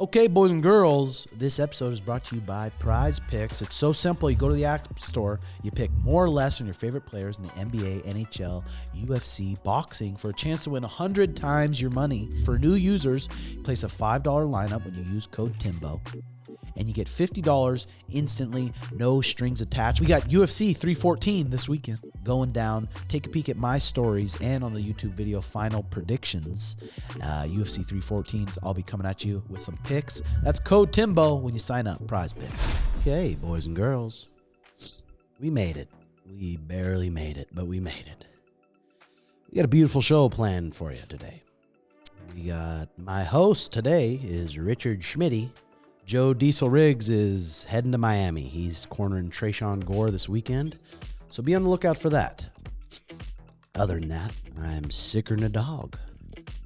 Okay, boys and girls, this episode is brought to you by PrizePicks. It's so simple. You go to the App Store, you pick more or less on your favorite players in the NBA, NHL, UFC, boxing for a chance to win 100 times your money. For new users, place a $5 lineup when you use code Timbo, and you get $50 instantly, no strings attached. We got UFC 314 this weekend going down. Take a peek at my stories and on the YouTube video final predictions. UFC 314s, I'll be coming at you with some picks. That's code Timbo when you sign up, PrizePicks. Okay, boys and girls, we made it. We barely made it, but we made it. We got a beautiful show planned for you today. We got my host today is Richard Schmitty. Joe Diesel Riggs is heading to Miami. He's cornering Trayshawn Gore this weekend, so be on the lookout for that. Other than that, I'm sicker than a dog.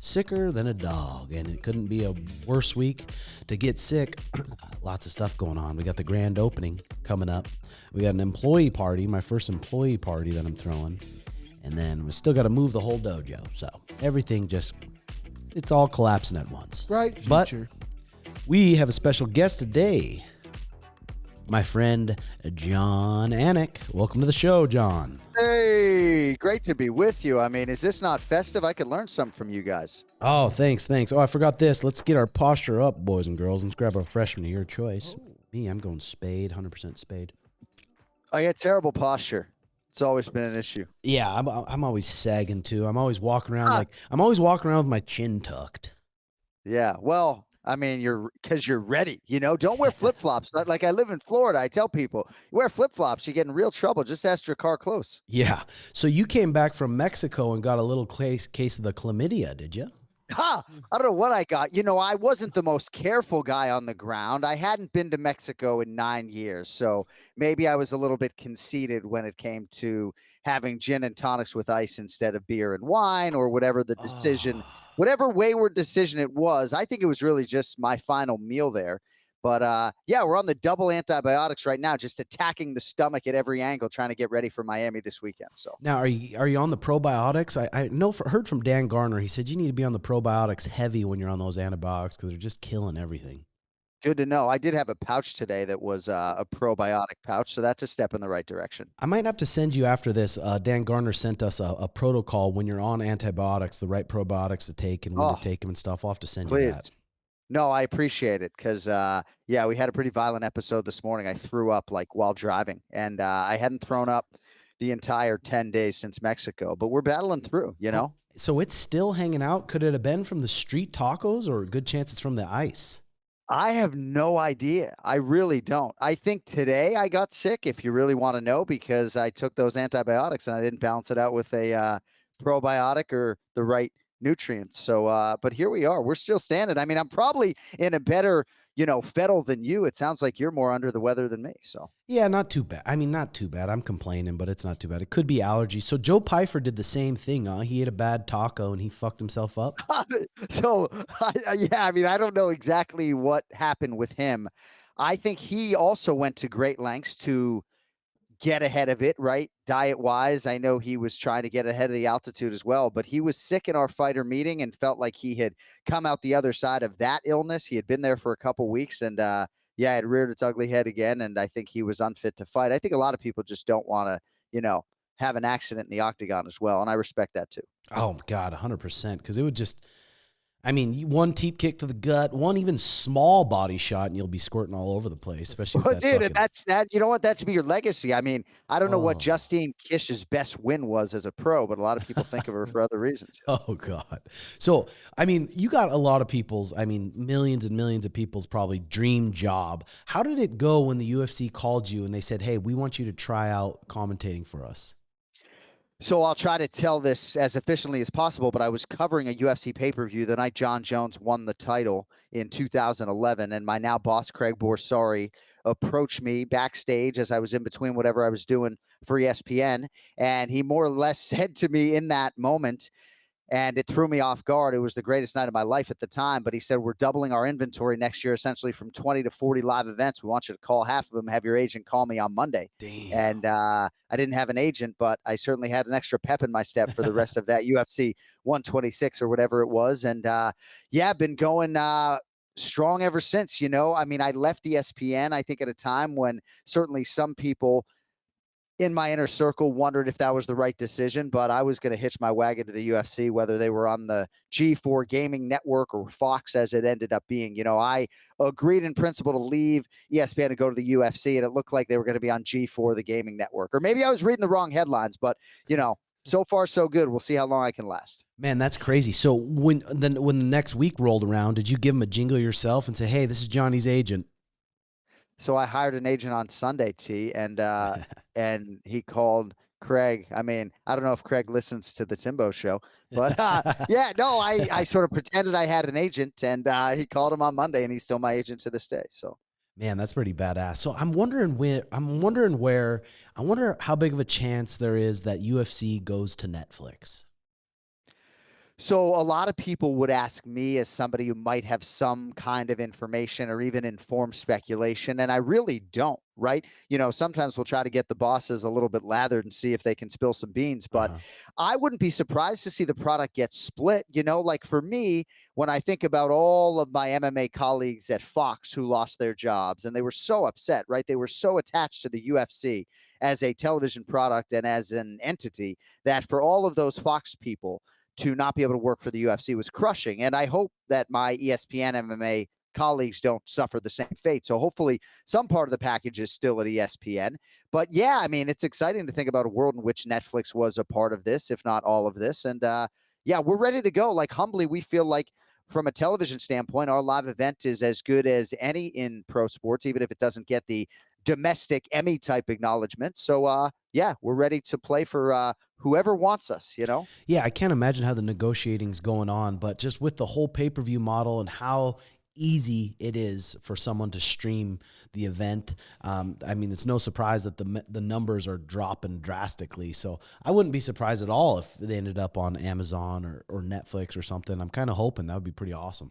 Sicker than a dog, and it couldn't be a worse week to get sick. Lots of stuff going on. We got the grand opening coming up. We got an employee party, my first employee party that I'm throwing, and then we still got to move the whole dojo. So everything it's all collapsing at once. Right, future. But we have a special guest today, my friend Jon Anik. Welcome to the show, John. Hey, great to be with you. I mean, is this not festive? I could learn something from you guys. Oh, thanks. Oh, I forgot this. Let's get our posture up, boys and girls. Let's grab a freshman of your choice. Me, I'm going Spade, 100% Spade. I got terrible posture. It's always been an issue. Yeah, I'm always sagging too. I'm always walking around with my chin tucked. Yeah, well, I mean, because you're ready, don't wear flip-flops. Like I live in Florida. I tell people, you wear flip-flops, you get in real trouble. Just ask your car close. Yeah. So you came back from Mexico and got a little case of the chlamydia, did you? I don't know what I got. I wasn't the most careful guy on the ground. I hadn't been to Mexico in 9 years. So maybe I was a little bit conceited when it came to having gin and tonics with ice instead of beer and wine, or whatever the decision, whatever wayward decision it was. I think it was really just my final meal there. But yeah, we're on the double antibiotics right now, just attacking the stomach at every angle, trying to get ready for Miami this weekend. So now, are you on the probiotics? I heard from Dan Garner. He said you need to be on the probiotics heavy when you're on those antibiotics because they're just killing everything. Good to know. I did have a pouch today that was a probiotic pouch, so that's a step in the right direction. I might have to send you after this. Dan Garner sent us a protocol when you're on antibiotics, the right probiotics to take and when to take them and stuff. I'll have to send you that. No, I appreciate it because, yeah, we had a pretty violent episode this morning. I threw up while driving, and I hadn't thrown up the entire 10 days since Mexico, but we're battling through, So it's still hanging out? Could it have been from the street tacos, or a good chance it's from the ice? I have no idea. I really don't. I think today I got sick, if you really want to know, because I took those antibiotics and I didn't balance it out with a probiotic or the right nutrients. So, but here we are. We're still standing. I mean, I'm probably in a better, fettle than you. It sounds like you're more under the weather than me. So yeah, not too bad. I mean, not too bad. I'm complaining, but it's not too bad. It could be allergies. So Joe Pyfer did the same thing. He ate a bad taco and he fucked himself up. So yeah, I mean, I don't know exactly what happened with him. I think he also went to great lengths to get ahead of it, right? Diet wise, I know he was trying to get ahead of the altitude as well, but he was sick in our fighter meeting and felt like he had come out the other side of that illness. He had been there for a couple weeks and yeah, it reared its ugly head again. And I think he was unfit to fight. I think a lot of people just don't want to, have an accident in the octagon as well. And I respect that too. Oh God, 100%. Cause it would just, one teep kick to the gut, one even small body shot, and you'll be squirting all over the place. Especially, well, dude, that's that. You know what? That should be your legacy. I mean, I don't know what Justine Kish's best win was as a pro, but a lot of people think of her for other reasons. Oh God! So, you got a lot of people's, millions and millions of people's probably dream job. How did it go when the UFC called you and they said, "Hey, we want you to try out commentating for us"? So I'll try to tell this as efficiently as possible, but I was covering a UFC pay-per-view the night Jon Jones won the title in 2011, and my now boss, Craig Borsari, approached me backstage as I was in between whatever I was doing for ESPN, and he more or less said to me in that moment, and it threw me off guard. It was the greatest night of my life at the time, but he said, we're doubling our inventory next year, essentially from 20 to 40 live events. We want you to call half of them, have your agent call me on Monday. Damn. And I didn't have an agent, but I certainly had an extra pep in my step for the rest of that UFC 126 or whatever it was. And yeah, been going strong ever since. I mean, I left ESPN, I think, at a time when certainly some people in my inner circle wondered if that was the right decision, but I was going to hitch my wagon to the UFC, whether they were on the G4 Gaming Network or Fox, as it ended up being. I agreed in principle to leave ESPN and go to the UFC, and it looked like they were going to be on G4, the gaming network. Or maybe I was reading the wrong headlines, but, so far so good. We'll see how long I can last. Man, that's crazy. So when the next week rolled around, did you give him a jingle yourself and say, hey, this is Johnny's agent? So I hired an agent on Sunday, and and he called Craig. I mean, I don't know if Craig listens to the Timbo show, but yeah, no, I sort of pretended I had an agent, and he called him on Monday, and he's still my agent to this day. So, man, that's pretty badass. So I wonder how big of a chance there is that UFC goes to Netflix. So a lot of people would ask me, as somebody who might have some kind of information or even informed speculation, and I really don't, right? Sometimes we'll try to get the bosses a little bit lathered and see if they can spill some beans, but I wouldn't be surprised to see the product get split. Like for me, when I think about all of my MMA colleagues at Fox who lost their jobs, and they were so upset, right? They were so attached to the UFC as a television product and as an entity, that for all of those Fox people to not be able to work for the UFC was crushing. And I hope that my ESPN MMA colleagues don't suffer the same fate. So hopefully some part of the package is still at ESPN. But yeah, I mean, it's exciting to think about a world in which Netflix was a part of this, if not all of this. And yeah, we're ready to go. Like, humbly, we feel like from a television standpoint, our live event is as good as any in pro sports, even if it doesn't get the domestic Emmy type acknowledgement. So yeah, we're ready to play for whoever wants us, Yeah, I can't imagine how the negotiating's going on, but just with the whole pay-per-view model and how easy it is for someone to stream the event, I mean, it's no surprise that the numbers are dropping drastically. So I wouldn't be surprised at all if they ended up on Amazon or Netflix or something. I'm kind of hoping that would be pretty awesome.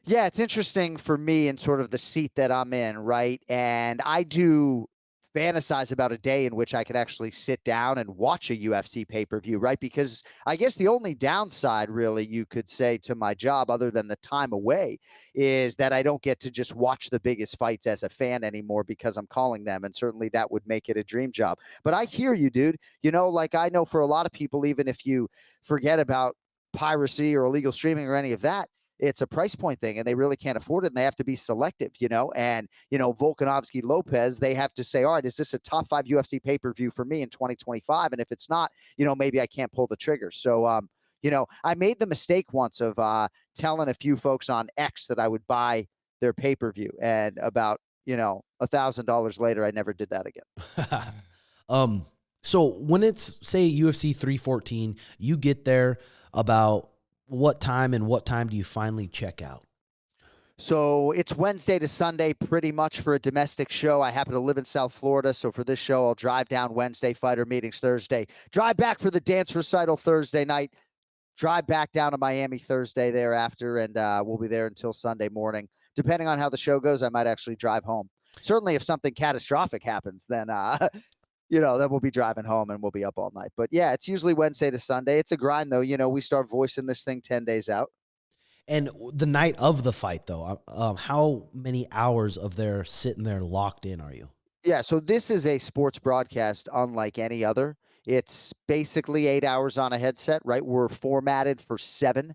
Yeah, it's interesting for me in sort of the seat that I'm in, right? And I do fantasize about a day in which I could actually sit down and watch a UFC pay-per-view, right? Because I guess the only downside, really, you could say to my job, other than the time away, is that I don't get to just watch the biggest fights as a fan anymore because I'm calling them. And certainly that would make it a dream job. But I hear you, dude. Like I know for a lot of people, even if you forget about piracy or illegal streaming or any of that, it's a price point thing and they really can't afford it and they have to be selective, and, Volkanovski, Lopes, they have to say, all right, is this a top 5 UFC pay-per-view for me in 2025? And if it's not, maybe I can't pull the trigger. So, I made the mistake once of telling a few folks on X that I would buy their pay-per-view, and about, $1,000 later, I never did that again. So when it's, say, UFC 314, you get there about what time do you finally check out? So it's Wednesday to Sunday pretty much for a domestic show. I happen to live in South Florida, so for this show, I'll drive down Wednesday, fighter meetings Thursday, drive back for the dance recital Thursday night, drive back down to Miami Thursday thereafter, and we'll be there until Sunday morning. Depending on how the show goes, I might actually drive home. Certainly if something catastrophic happens, then then we'll be driving home and we'll be up all night. But yeah, it's usually Wednesday to Sunday. It's a grind, though. We start voicing this thing 10 days out. And the night of the fight, though, how many hours of there sitting there locked in are you? Yeah, so this is a sports broadcast unlike any other. It's basically 8 hours on a headset, right? We're formatted for 7.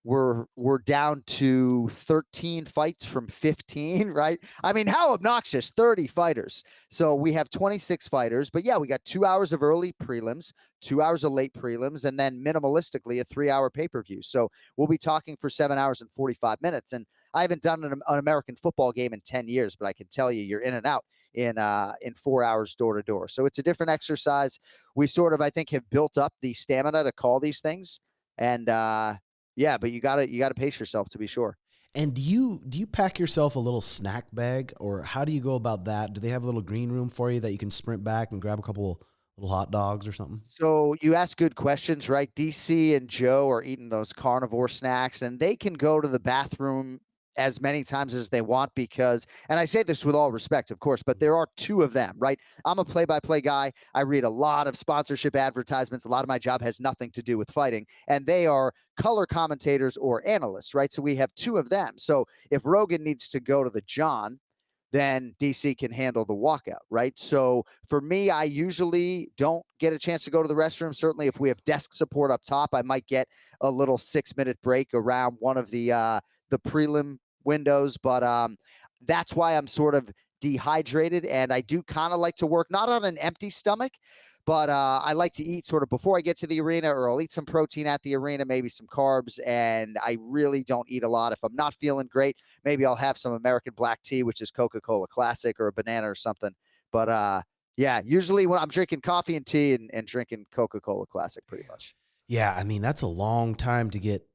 We're down to 13 fights from 15, right? I mean, how obnoxious, 30 fighters. So we have 26 fighters, but yeah, we got 2 hours of early prelims, 2 hours of late prelims, and then minimalistically a 3-hour pay-per-view. So we'll be talking for 7 hours and 45 minutes. And I haven't done an American football game in 10 years, but I can tell you're in and out in 4 hours door to door. So it's a different exercise. We sort of, I think, have built up the stamina to call these things. And, yeah, but you gotta pace yourself to be sure. And do you pack yourself a little snack bag, or how do you go about that? Do they have a little green room for you that you can sprint back and grab a couple little hot dogs or something? So you ask good questions, right? DC and Joe are eating those carnivore snacks, and they can go to the bathroom as many times as they want because, and I say this with all respect, of course, but there are two of them, right? I'm a play-by-play guy. I read a lot of sponsorship advertisements. A lot of my job has nothing to do with fighting, and they are color commentators or analysts, right? So we have two of them. So if Rogan needs to go to the John, then DC can handle the walkout, right? So for me, I usually don't get a chance to go to the restroom. Certainly if we have desk support up top, I might get a little 6-minute break around one of the prelim windows, but that's why I'm sort of dehydrated, and I do kind of like to work not on an empty stomach, but I like to eat sort of before I get to the arena, or I'll eat some protein at the arena, maybe some carbs, and I really don't eat a lot. If I'm not feeling great, maybe I'll have some American black tea, which is Coca-Cola Classic, or a banana or something. But yeah, usually when I'm drinking coffee and tea and drinking Coca-Cola Classic pretty much. Yeah, I mean, that's a long time to get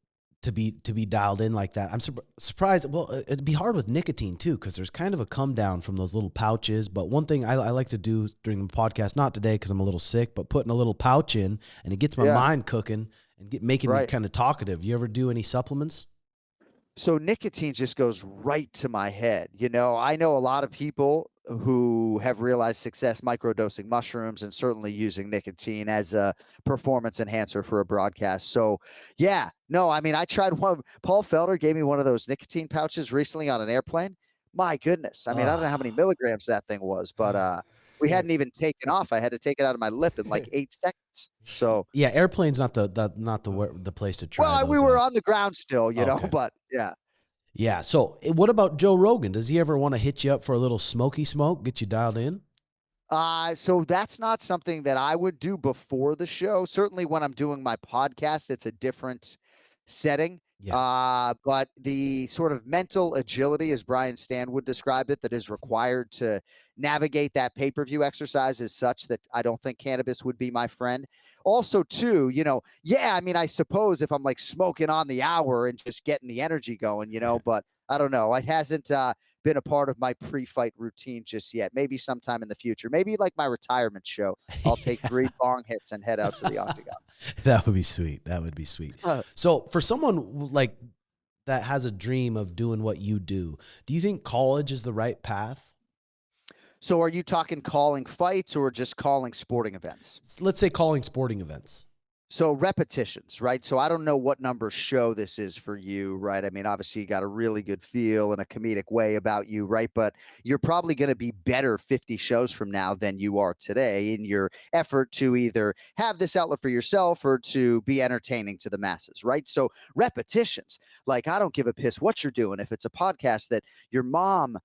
to be dialed in like that. I'm surprised. Well, it'd be hard with nicotine too, because there's kind of a come down from those little pouches. But one thing I like to do during the podcast, not today because I'm a little sick, but putting a little pouch in, and it gets my mind cooking and making me kind of talkative. You ever do any supplements? So nicotine just goes right to my head. You know, I know a lot of people who have realized success microdosing mushrooms and certainly using nicotine as a performance enhancer for a broadcast. So yeah, no, I mean, I tried one. Paul Felder gave me one of those nicotine pouches recently on an airplane. My goodness. I mean, I don't know how many milligrams that thing was, but we hadn't even taken off. I had to take it out of my lip in like 8 seconds. So yeah, airplane's not the place to try. Well, we were on the ground still, you know, but yeah. Yeah. So what about Joe Rogan? Does he ever want to hit you up for a little smoky smoke, get you dialed in? So that's not something that I would do before the show. Certainly when I'm doing my podcast, it's a different setting. Yeah. But the sort of mental agility, as Brian Stan would describe it, that is required to navigate that pay-per-view exercise is such that I don't think cannabis would be my friend. Also, too, you know, yeah, I mean, I suppose if I'm like smoking on the hour and just getting the energy going, you know, but I don't know. It hasn't been a part of my pre-fight routine just yet. Maybe sometime in the future. Maybe like my retirement show. I'll take 3 bong hits and head out to the octagon. That would be sweet. That would be sweet. So for someone like that has a dream of doing what you do you think college is the right path? So are you talking calling fights or just calling sporting events? Let's say calling sporting events. So repetitions, right? So I don't know what number show this is for you, right? I mean, obviously you got a really good feel and a comedic way about you, right? But you're probably going to be better 50 shows from now than you are today in your effort to either have this outlet for yourself or to be entertaining to the masses, right? So repetitions, like I don't give a piss what you're doing. If it's a podcast that your mom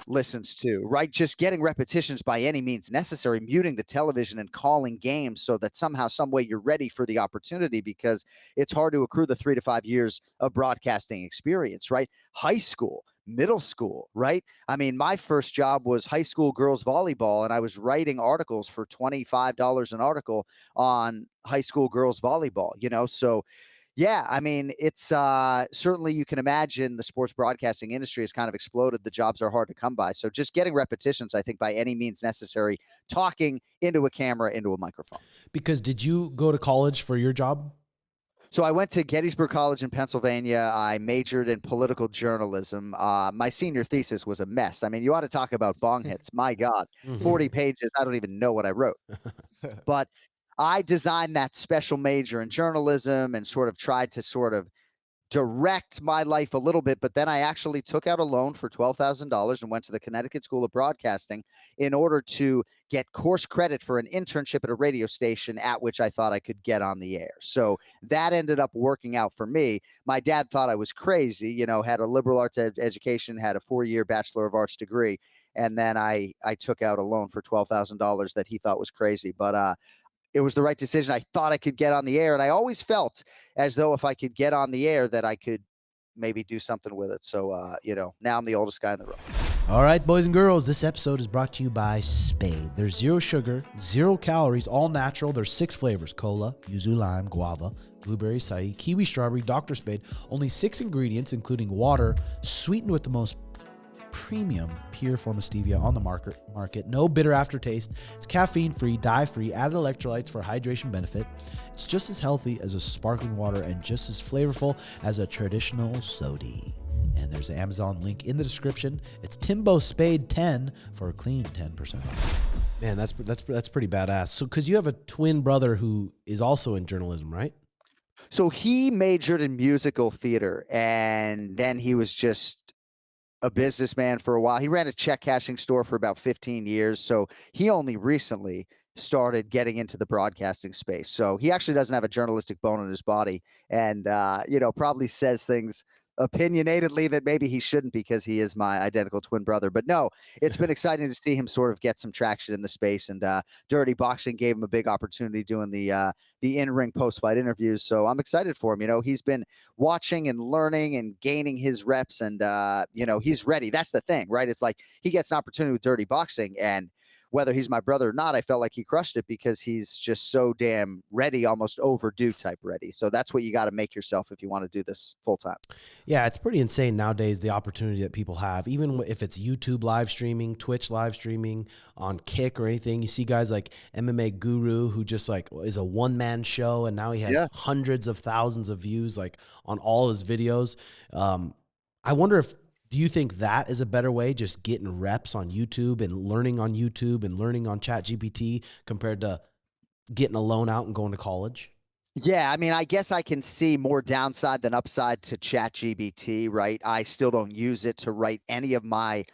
listens to, right? Just getting repetitions by any means necessary, muting the television and calling games so that somehow, some way you're ready for the opportunity, because it's hard to accrue the 3 to 5 years of broadcasting experience, right? High school, middle school, right? I mean, my first job was high school girls volleyball, and I was writing articles for $25 an article on high school girls volleyball, you know? So yeah, I mean, it's certainly you can imagine the sports broadcasting industry has kind of exploded. The jobs are hard to come by. So just getting repetitions, I think, by any means necessary, talking into a camera, into a microphone. Because did you go to college for your job? So I went to Gettysburg College in Pennsylvania. I majored in political journalism. My senior thesis was a mess. I mean, you ought to talk about bong hits. My God, 40 pages. I don't even know what I wrote. But I designed that special major in journalism and sort of tried to sort of direct my life a little bit. But then I actually took out a loan for $12,000 and went to the Connecticut School of Broadcasting in order to get course credit for an internship at a radio station at which I thought I could get on the air. So that ended up working out for me. My dad thought I was crazy, you know, had a liberal arts education, had a 4-year Bachelor of Arts degree. And then I took out a loan for $12,000 that he thought was crazy. But, it was the right decision. I thought I could get on the air, and I always felt as though if I could get on the air that I could maybe do something with it. So, you know, now I'm the oldest guy in the room. All right, boys and girls, this episode is brought to you by SPADE. There's 0 sugar, 0 calories, all natural. There's 6 flavors: cola, yuzu lime, guava, blueberry acai, kiwi strawberry, Dr. Spade. Only 6 ingredients, including water, sweetened with the most premium pure form of stevia on the market. No bitter aftertaste. It's caffeine-free, dye-free, added electrolytes for hydration benefit. It's just as healthy as a sparkling water and just as flavorful as a traditional soda. and there's an Amazon link in the description. It's Timbo Spade 10 for a clean 10% off. Man, that's pretty badass. So, because you have a twin brother who is also in journalism, right? So he majored in musical theater, and then he was just a businessman for a while. He ran a check cashing store for about 15 years. So he only recently started getting into the broadcasting space. So he actually doesn't have a journalistic bone in his body, and probably says things opinionatedly that maybe he shouldn't because he is my identical twin brother. But no, it's been exciting to see him sort of get some traction in the space, and Dirty Boxing gave him a big opportunity doing the in-ring post-fight interviews. So I'm excited for him. He's been watching and learning and gaining his reps, and he's ready. That's the thing, right? It's like he gets an opportunity with Dirty Boxing, and whether he's my brother or not, I felt like he crushed it because he's just so damn ready, almost overdue type ready. So that's what you got to make yourself if you want to do this full time. Yeah, it's pretty insane nowadays, the opportunity that people have, even if it's YouTube live streaming, Twitch live streaming, on Kick or anything. You see guys like MMA Guru, who just like is a one-man show, and now he has hundreds of thousands of views like on all his videos. I wonder do you think that is a better way, just getting reps on YouTube and learning on YouTube and learning on ChatGPT compared to getting a loan out and going to college? Yeah, I mean, I guess I can see more downside than upside to ChatGPT, right? I still don't use it to write any of my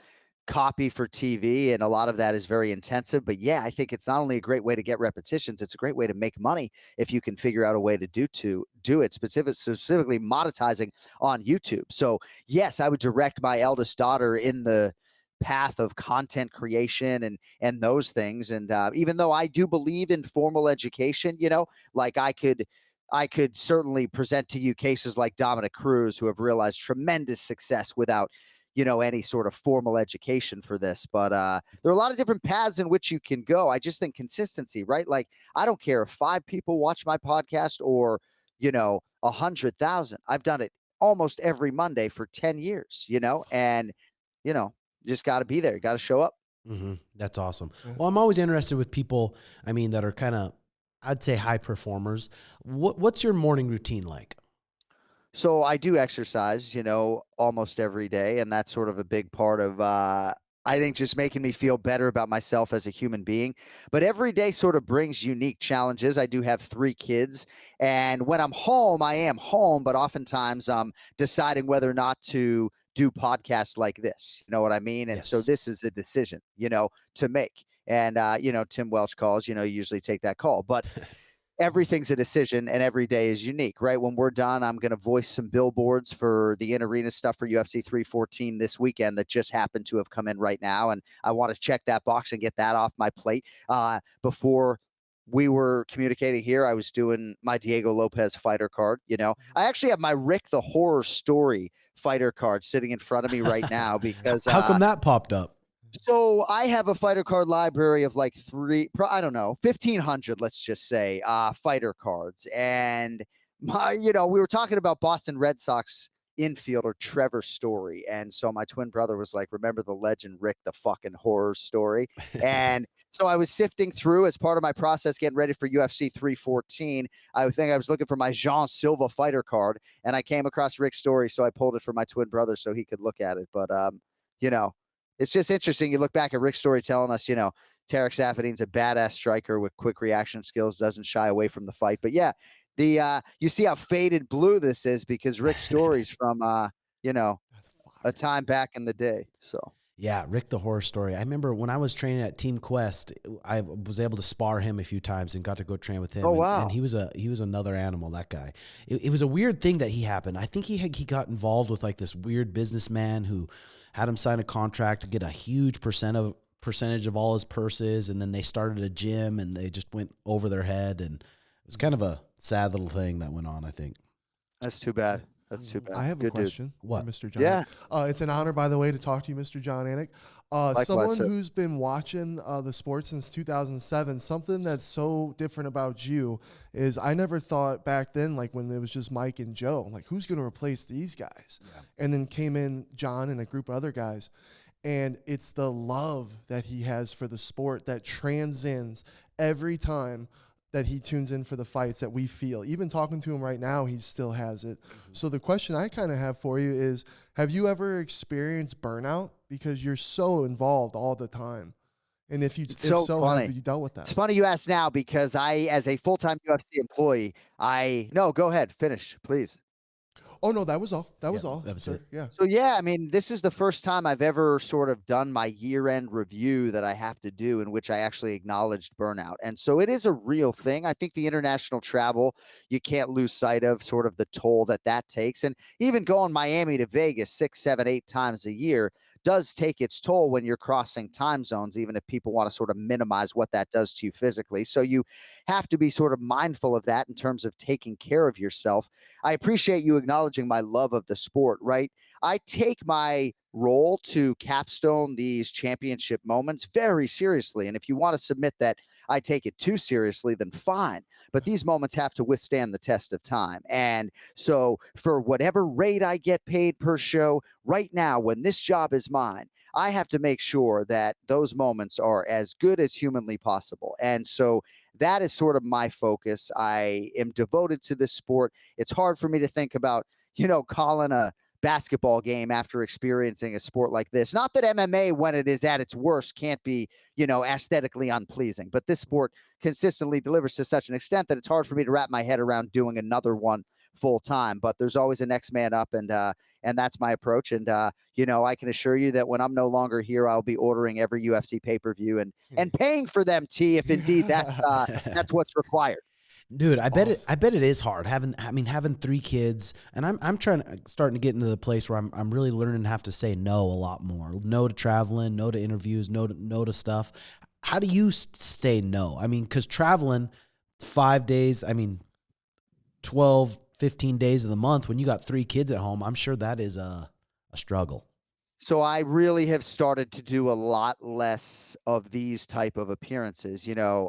copy for TV, and a lot of that is very intensive. But yeah, I think it's not only a great way to get repetitions, it's a great way to make money if you can figure out a way to do it, specifically monetizing on YouTube. So yes, I would direct my eldest daughter in the path of content creation and those things. And even though I do believe in formal education, like I could certainly present to you cases like Dominic Cruz, who have realized tremendous success without any sort of formal education for this. But there are a lot of different paths in which you can go. I just think consistency, right? Like, I don't care if 5 people watch my podcast or 100,000. I've done it almost every Monday for 10 years, and just got to be there. Got to show up. Mm-hmm. That's awesome. Well, I'm always interested with people, that are kind of, I'd say, high performers. What's your morning routine like? So I do exercise, almost every day. And that's sort of a big part of, I think, just making me feel better about myself as a human being. But every day sort of brings unique challenges. I do have 3 kids. And when I'm home, I am home. But oftentimes I'm deciding whether or not to do podcasts like this. You know what I mean? And Yes. so this is a decision, to make. And, Tim Welch calls, you usually take that call. But everything's a decision, and every day is unique, right? When we're done, I'm going to voice some billboards for the in-arena stuff for UFC 314 this weekend that just happened to have come in right now. And I want to check that box and get that off my plate. Before we were communicating here, I was doing my Diego Lopes fighter card. I actually have my Rick the Horror Story fighter card sitting in front of me right now because how come that popped up? So I have a fighter card library of like 1,500, let's just say, fighter cards. And we were talking about Boston Red Sox infielder Trevor Story. And so my twin brother was like, remember the legend Rick the fucking Horror Story? And so I was sifting through as part of my process, getting ready for UFC 314. I think I was looking for my Jean Silva fighter card, and I came across Rick's Story. So I pulled it for my twin brother so he could look at it. But, it's just interesting. You look back at Rick's Story telling us, Tarek Safadine's a badass striker with quick reaction skills, doesn't shy away from the fight. But yeah, you see how faded blue this is because Rick's Story's from, a time back in the day. So. Yeah, Rick the Horror Story. I remember when I was training at Team Quest, I was able to spar him a few times and got to go train with him. Oh, wow. And he was another animal, that guy. It was a weird thing that he happened. I think he got involved with like this weird businessman who had him sign a contract to get a huge percentage of all his purses, and then they started a gym and they just went over their head, and it was kind of a sad little thing that went on, I think. That's too bad. That's too bad. I have a question. Dude. What? For Mr. Jon. Yeah. It's an honor, by the way, to talk to you, Mr. Jon Anik. Likewise, Someone sir. who's been watching the sport since 2007, something that's so different about you is I never thought back then, like when it was just Mike and Joe, like who's going to replace these guys? Yeah. And then came in John and a group of other guys. And it's the love that he has for the sport that transcends every time that he tunes in for the fights that we feel. Even talking to him right now, he still has it. So the question I kind of have for you is, have you ever experienced burnout? Because you're so involved all the time. And if so funny. have you dealt with that? It's funny you ask now, because I, as a full-time UFC employee, no, go ahead, finish, please. Oh, no, that was all. That was it. Yeah. So, yeah, I mean, this is the first time I've ever sort of done my year-end review that I have to do, in which I actually acknowledged burnout. And so it is a real thing. I think the international travel, you can't lose sight of sort of the toll that takes. And even going Miami to Vegas 6, 7, 8 times a year does take its toll when you're crossing time zones, even if people want to sort of minimize what that does to you physically. So you have to be sort of mindful of that in terms of taking care of yourself. I appreciate you acknowledging my love of the sport, right? I take my role to capstone these championship moments very seriously. And if you want to submit that I take it too seriously, then fine. But these moments have to withstand the test of time. And so for whatever rate I get paid per show, right now, when this job is mine, I have to make sure that those moments are as good as humanly possible. And so that is sort of my focus. I am devoted to this sport. It's hard for me to think about, calling a basketball game after experiencing a sport like this. Not that MMA, when it is at its worst, can't be, aesthetically unpleasing, but this sport consistently delivers to such an extent that it's hard for me to wrap my head around doing another one full time. But there's always a next man up, and that's my approach. And I can assure you that when I'm no longer here, I'll be ordering every UFC pay-per-view and paying for them, if indeed that's what's required. Dude, I bet it is hard having 3 kids, and I'm starting to get into the place where I'm really learning to have to say no a lot more. No to traveling, no to interviews, no to stuff. How do you stay no? I mean, because traveling 5 days, 12, 15 days of the month, when you got 3 kids at home, I'm sure that is a struggle. So I really have started to do a lot less of these type of appearances.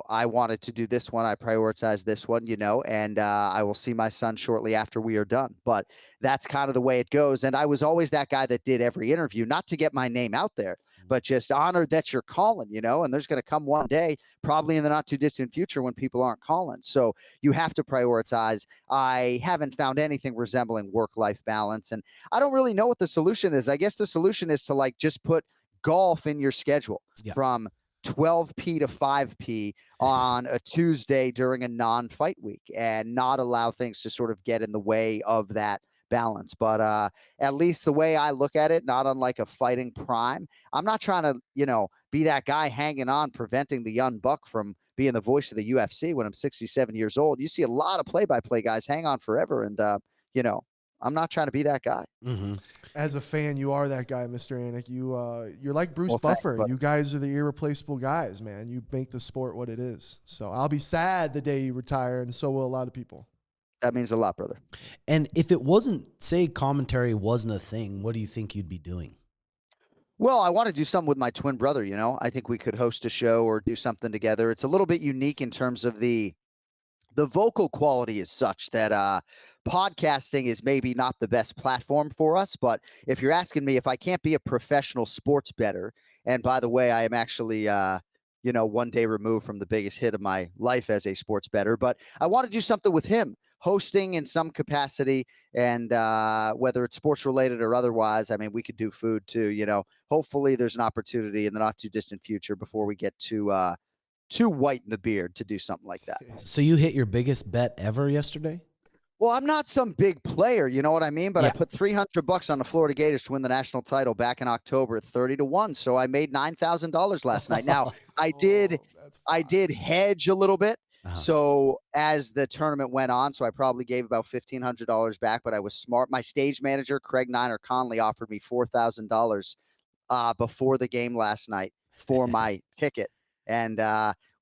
I wanted to do this one. I prioritized this one, and I will see my son shortly after we are done. But that's kind of the way it goes. And I was always that guy that did every interview, not to get my name out there, but just honored that you're calling, and there's going to come one day, probably in the not too distant future, when people aren't calling. So you have to prioritize. I haven't found anything resembling work-life balance, and I don't really know what the solution is. I guess the solution is to just put golf in your schedule from 12p to 5p on a Tuesday during a non-fight week, and not allow things to sort of get in the way of that balance. But at least the way I look at it, not unlike a fighting prime, I'm not trying to, be that guy hanging on, preventing the young buck from being the voice of the UFC when I'm 67 years old. You see a lot of play-by-play guys hang on forever, and, I'm not trying to be that guy. Mm-hmm. As a fan, you are that guy, Mr. Anik. You're like Bruce Buffer. Thanks, you guys are the irreplaceable guys, man. You make the sport what it is. So I'll be sad the day you retire, and so will a lot of people. That means a lot, brother. And if it wasn't, say commentary wasn't a thing, what do you think you'd be doing? Well, I want to do something with my twin brother, I think we could host a show or do something together. It's a little bit unique in terms of the vocal quality is such that podcasting is maybe not the best platform for us. But if you're asking me if I can't be a professional sports bettor, and by the way, I am actually, one day removed from the biggest hit of my life as a sports bettor, but I want to do something with him, hosting in some capacity, and whether it's sports related or otherwise. We could do food too, hopefully there's an opportunity in the not too distant future before we get too white in the beard to do something like that. So you hit your biggest bet ever yesterday? Well, I'm not some big player, you know what I mean? But I put $300 on the Florida Gators to win the national title back in October at 30-1. So I made $9,000 last night. Now I did hedge a little bit. Uh-huh. So as the tournament went on, so I probably gave about $1,500 back, but I was smart. My stage manager, Craig Niner Conley, offered me $4,000 before the game last night for my ticket. And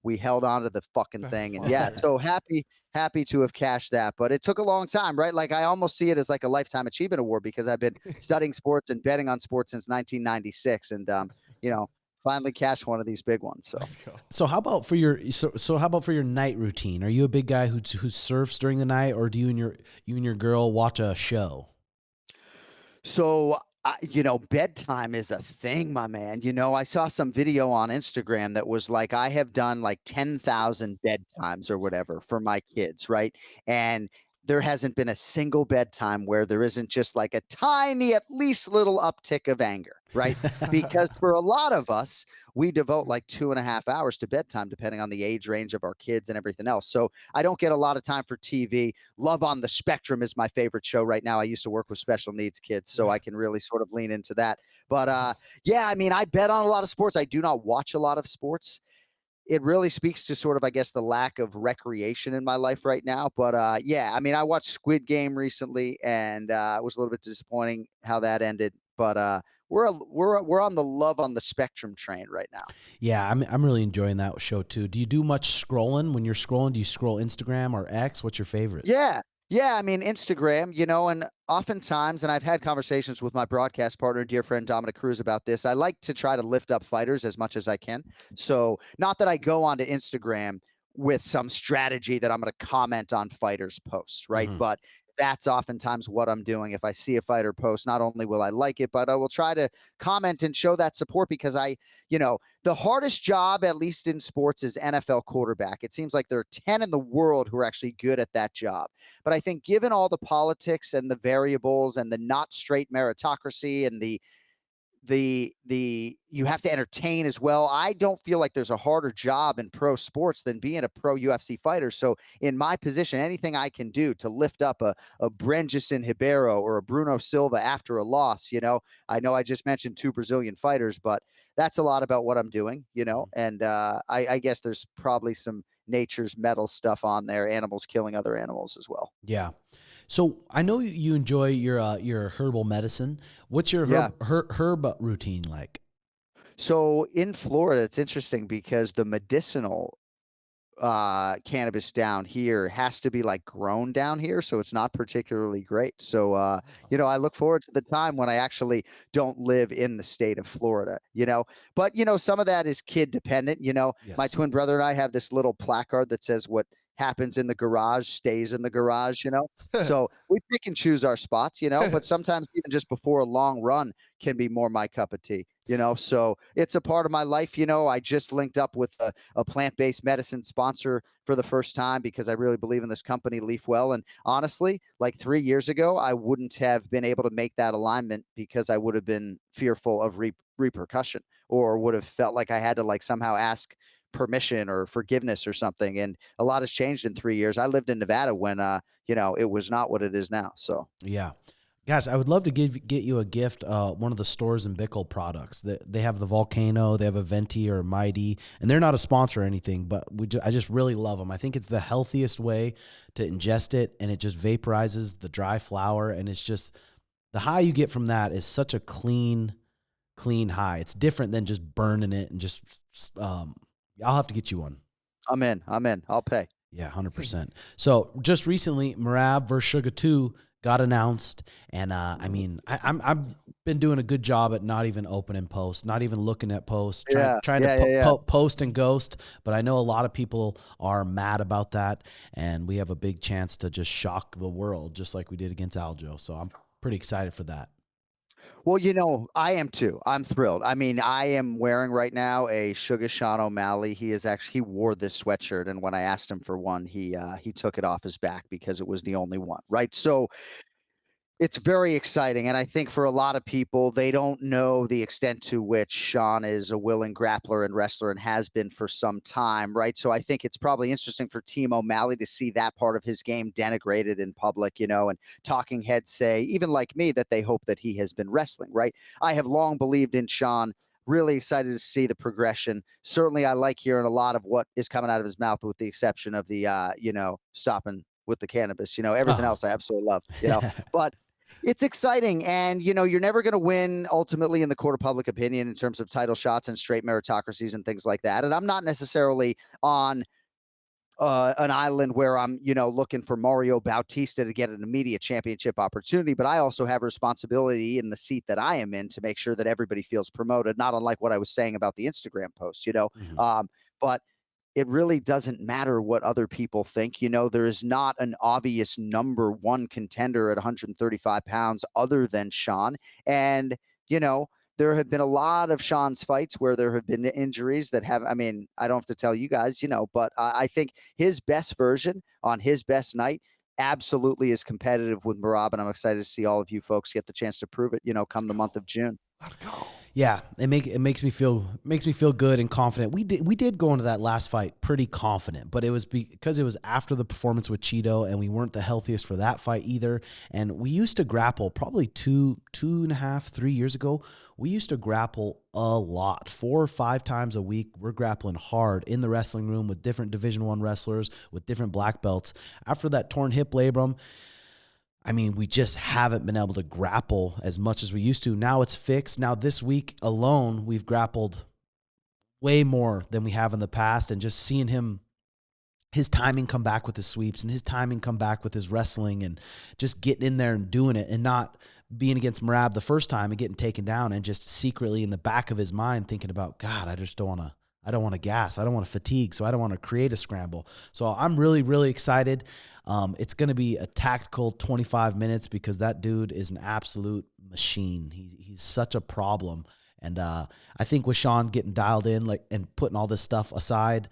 we held on to the fucking thing. And so happy to have cashed that. But it took a long time, right? Like I almost see it as like a lifetime achievement award, because I've been studying sports and betting on sports since 1996. And, finally cashed one of these big ones. So how about for your night routine? Are you a big guy who surfs during the night, or do you and your girl watch a show? So Bedtime is a thing, my man. I saw some video on Instagram that was like, I have done like 10,000 bedtimes or whatever for my kids, right? And there hasn't been a single bedtime where there isn't just like a tiny, at least little uptick of anger, right? Because for a lot of us, we devote like 2.5 hours to bedtime, depending on the age range of our kids and everything else. So I don't get a lot of time for TV. Love on the Spectrum is my favorite show right now. I used to work with special needs kids, so I can really sort of lean into that. But yeah, I mean, I bet on a lot of sports. I do not watch a lot of sports. It really speaks to sort of, I guess, the lack of recreation in my life right now. But yeah, I mean, I watched Squid Game recently, and it was a little bit disappointing how that ended. But we're on the Love on the Spectrum train right now. Yeah, I'm really enjoying that show too. Do you do much scrolling when you're scrolling? Do you scroll Instagram or X? What's your favorite? Yeah. Yeah, I mean, Instagram, and oftentimes, and I've had conversations with my broadcast partner, dear friend Dominic Cruz, about this. I like to try to lift up fighters as much as I can. So, not that I go onto Instagram with some strategy that I'm going to comment on fighters' posts, right? Mhm. But that's oftentimes what I'm doing. If I see a fighter post, not only will I like it, but I will try to comment and show that support because the hardest job, at least in sports, is NFL quarterback. It seems like there are 10 in the world who are actually good at that job. But I think given all the politics and the variables and the not straight meritocracy and the you have to entertain as well. I don't feel like there's a harder job in pro sports than being a pro UFC fighter. So in my position, anything I can do to lift up a Brenjison Ribeiro or a Bruno Silva after a loss, I know I just mentioned two Brazilian fighters, but that's a lot about what I'm doing, and I guess there's probably some nature's metal stuff on there, animals killing other animals as well. Yeah. So I know you enjoy your herbal medicine. What's your Yeah. herb routine like? So in Florida, it's interesting because the medicinal cannabis down here has to be like grown down here, so it's not particularly great. So I look forward to the time when I actually don't live in the state of Florida. But some of that is kid dependent. My Yes. twin brother and I have this little placard that says what happens in the garage stays in the garage. So we pick and choose our spots, but sometimes even just before a long run can be more my cup of tea. So it's a part of my life. I just linked up with a plant-based medicine sponsor for the first time because I really believe in this company, Leaf Well. And honestly, like 3 years ago, I wouldn't have been able to make that alignment because I would have been fearful of repercussion or would have felt like I had to like somehow ask permission or forgiveness or something. And a lot has changed in 3 years. I lived in Nevada when, it was not what it is now. So. Yeah. Gosh, I would love to get you a gift, one of the Stores and Bickle products. They have the Volcano, they have a Venti or a Mighty, and they're not a sponsor or anything, but I just really love them. I think it's the healthiest way to ingest it, and it just vaporizes the dry flower, and it's just the high you get from that is such a clean high. It's different than just burning it and just. I'll have to get you one. I'm in. I'll pay. Yeah, 100%. So just recently, Merab versus Suga 2 got announced, and I've been doing a good job at not even opening posts, not even looking at posts, trying to post and ghost. But I know a lot of people are mad about that, and we have a big chance to just shock the world, just like we did against Aljo. So I'm pretty excited for that. Well, I am too. I'm thrilled. I mean, I am wearing right now a Suga Sean O'Malley. He wore this sweatshirt, and when I asked him for one, he took it off his back because it was the only one, right? So it's very exciting, and I think for a lot of people, they don't know the extent to which Sean is a willing grappler and wrestler and has been for some time, right? So I think it's probably interesting for Team O'Malley to see that part of his game denigrated in public, and talking heads say, even like me, that they hope that he has been wrestling, right? I have long believed in Sean. Really excited to see the progression. Certainly, I like hearing a lot of what is coming out of his mouth, with the exception of the, stopping with the cannabis. Everything else I absolutely love. But it's exciting, and you're never going to win ultimately in the court of public opinion in terms of title shots and straight meritocracies and things like that. And I'm not necessarily on an island where I'm, looking for Mario Bautista to get an immediate championship opportunity, but I also have responsibility in the seat that I am in to make sure that everybody feels promoted, not unlike what I was saying about the Instagram post, Mhm. But it really doesn't matter what other people think. You know, there is not an obvious number one contender at 135 pounds other than Sean. And, you know, there have been a lot of Sean's fights where there have been injuries that have, I mean, I don't have to tell you guys, you know, but I think his best version on his best night absolutely is competitive with Merab, and I'm excited to see all of you folks get the chance to prove it, you know, come the month of June. Let's go. Yeah, it makes me feel good and confident. We did go into that last fight pretty confident, but it was because it was after the performance with Cheeto, and we weren't the healthiest for that fight either. And we used to grapple probably 2.5, 3 years ago. We used to grapple a lot, 4 or 5 times a week. We're grappling hard in the wrestling room with different Division I wrestlers, with different black belts. After that torn hip labrum, I mean, we just haven't been able to grapple as much as we used to. Now it's fixed. Now this week alone, we've grappled way more than we have in the past. And just seeing his timing come back with his sweeps and his timing come back with his wrestling and just getting in there and doing it and not being against Merab the first time and getting taken down and just secretly in the back of his mind thinking about, God, I don't want to gas. I don't want to fatigue. So I don't want to create a scramble. So I'm really, really excited. It's going to be a tactical 25 minutes because that dude is an absolute machine. He's such a problem. And I think with Sean getting dialed in and putting all this stuff aside,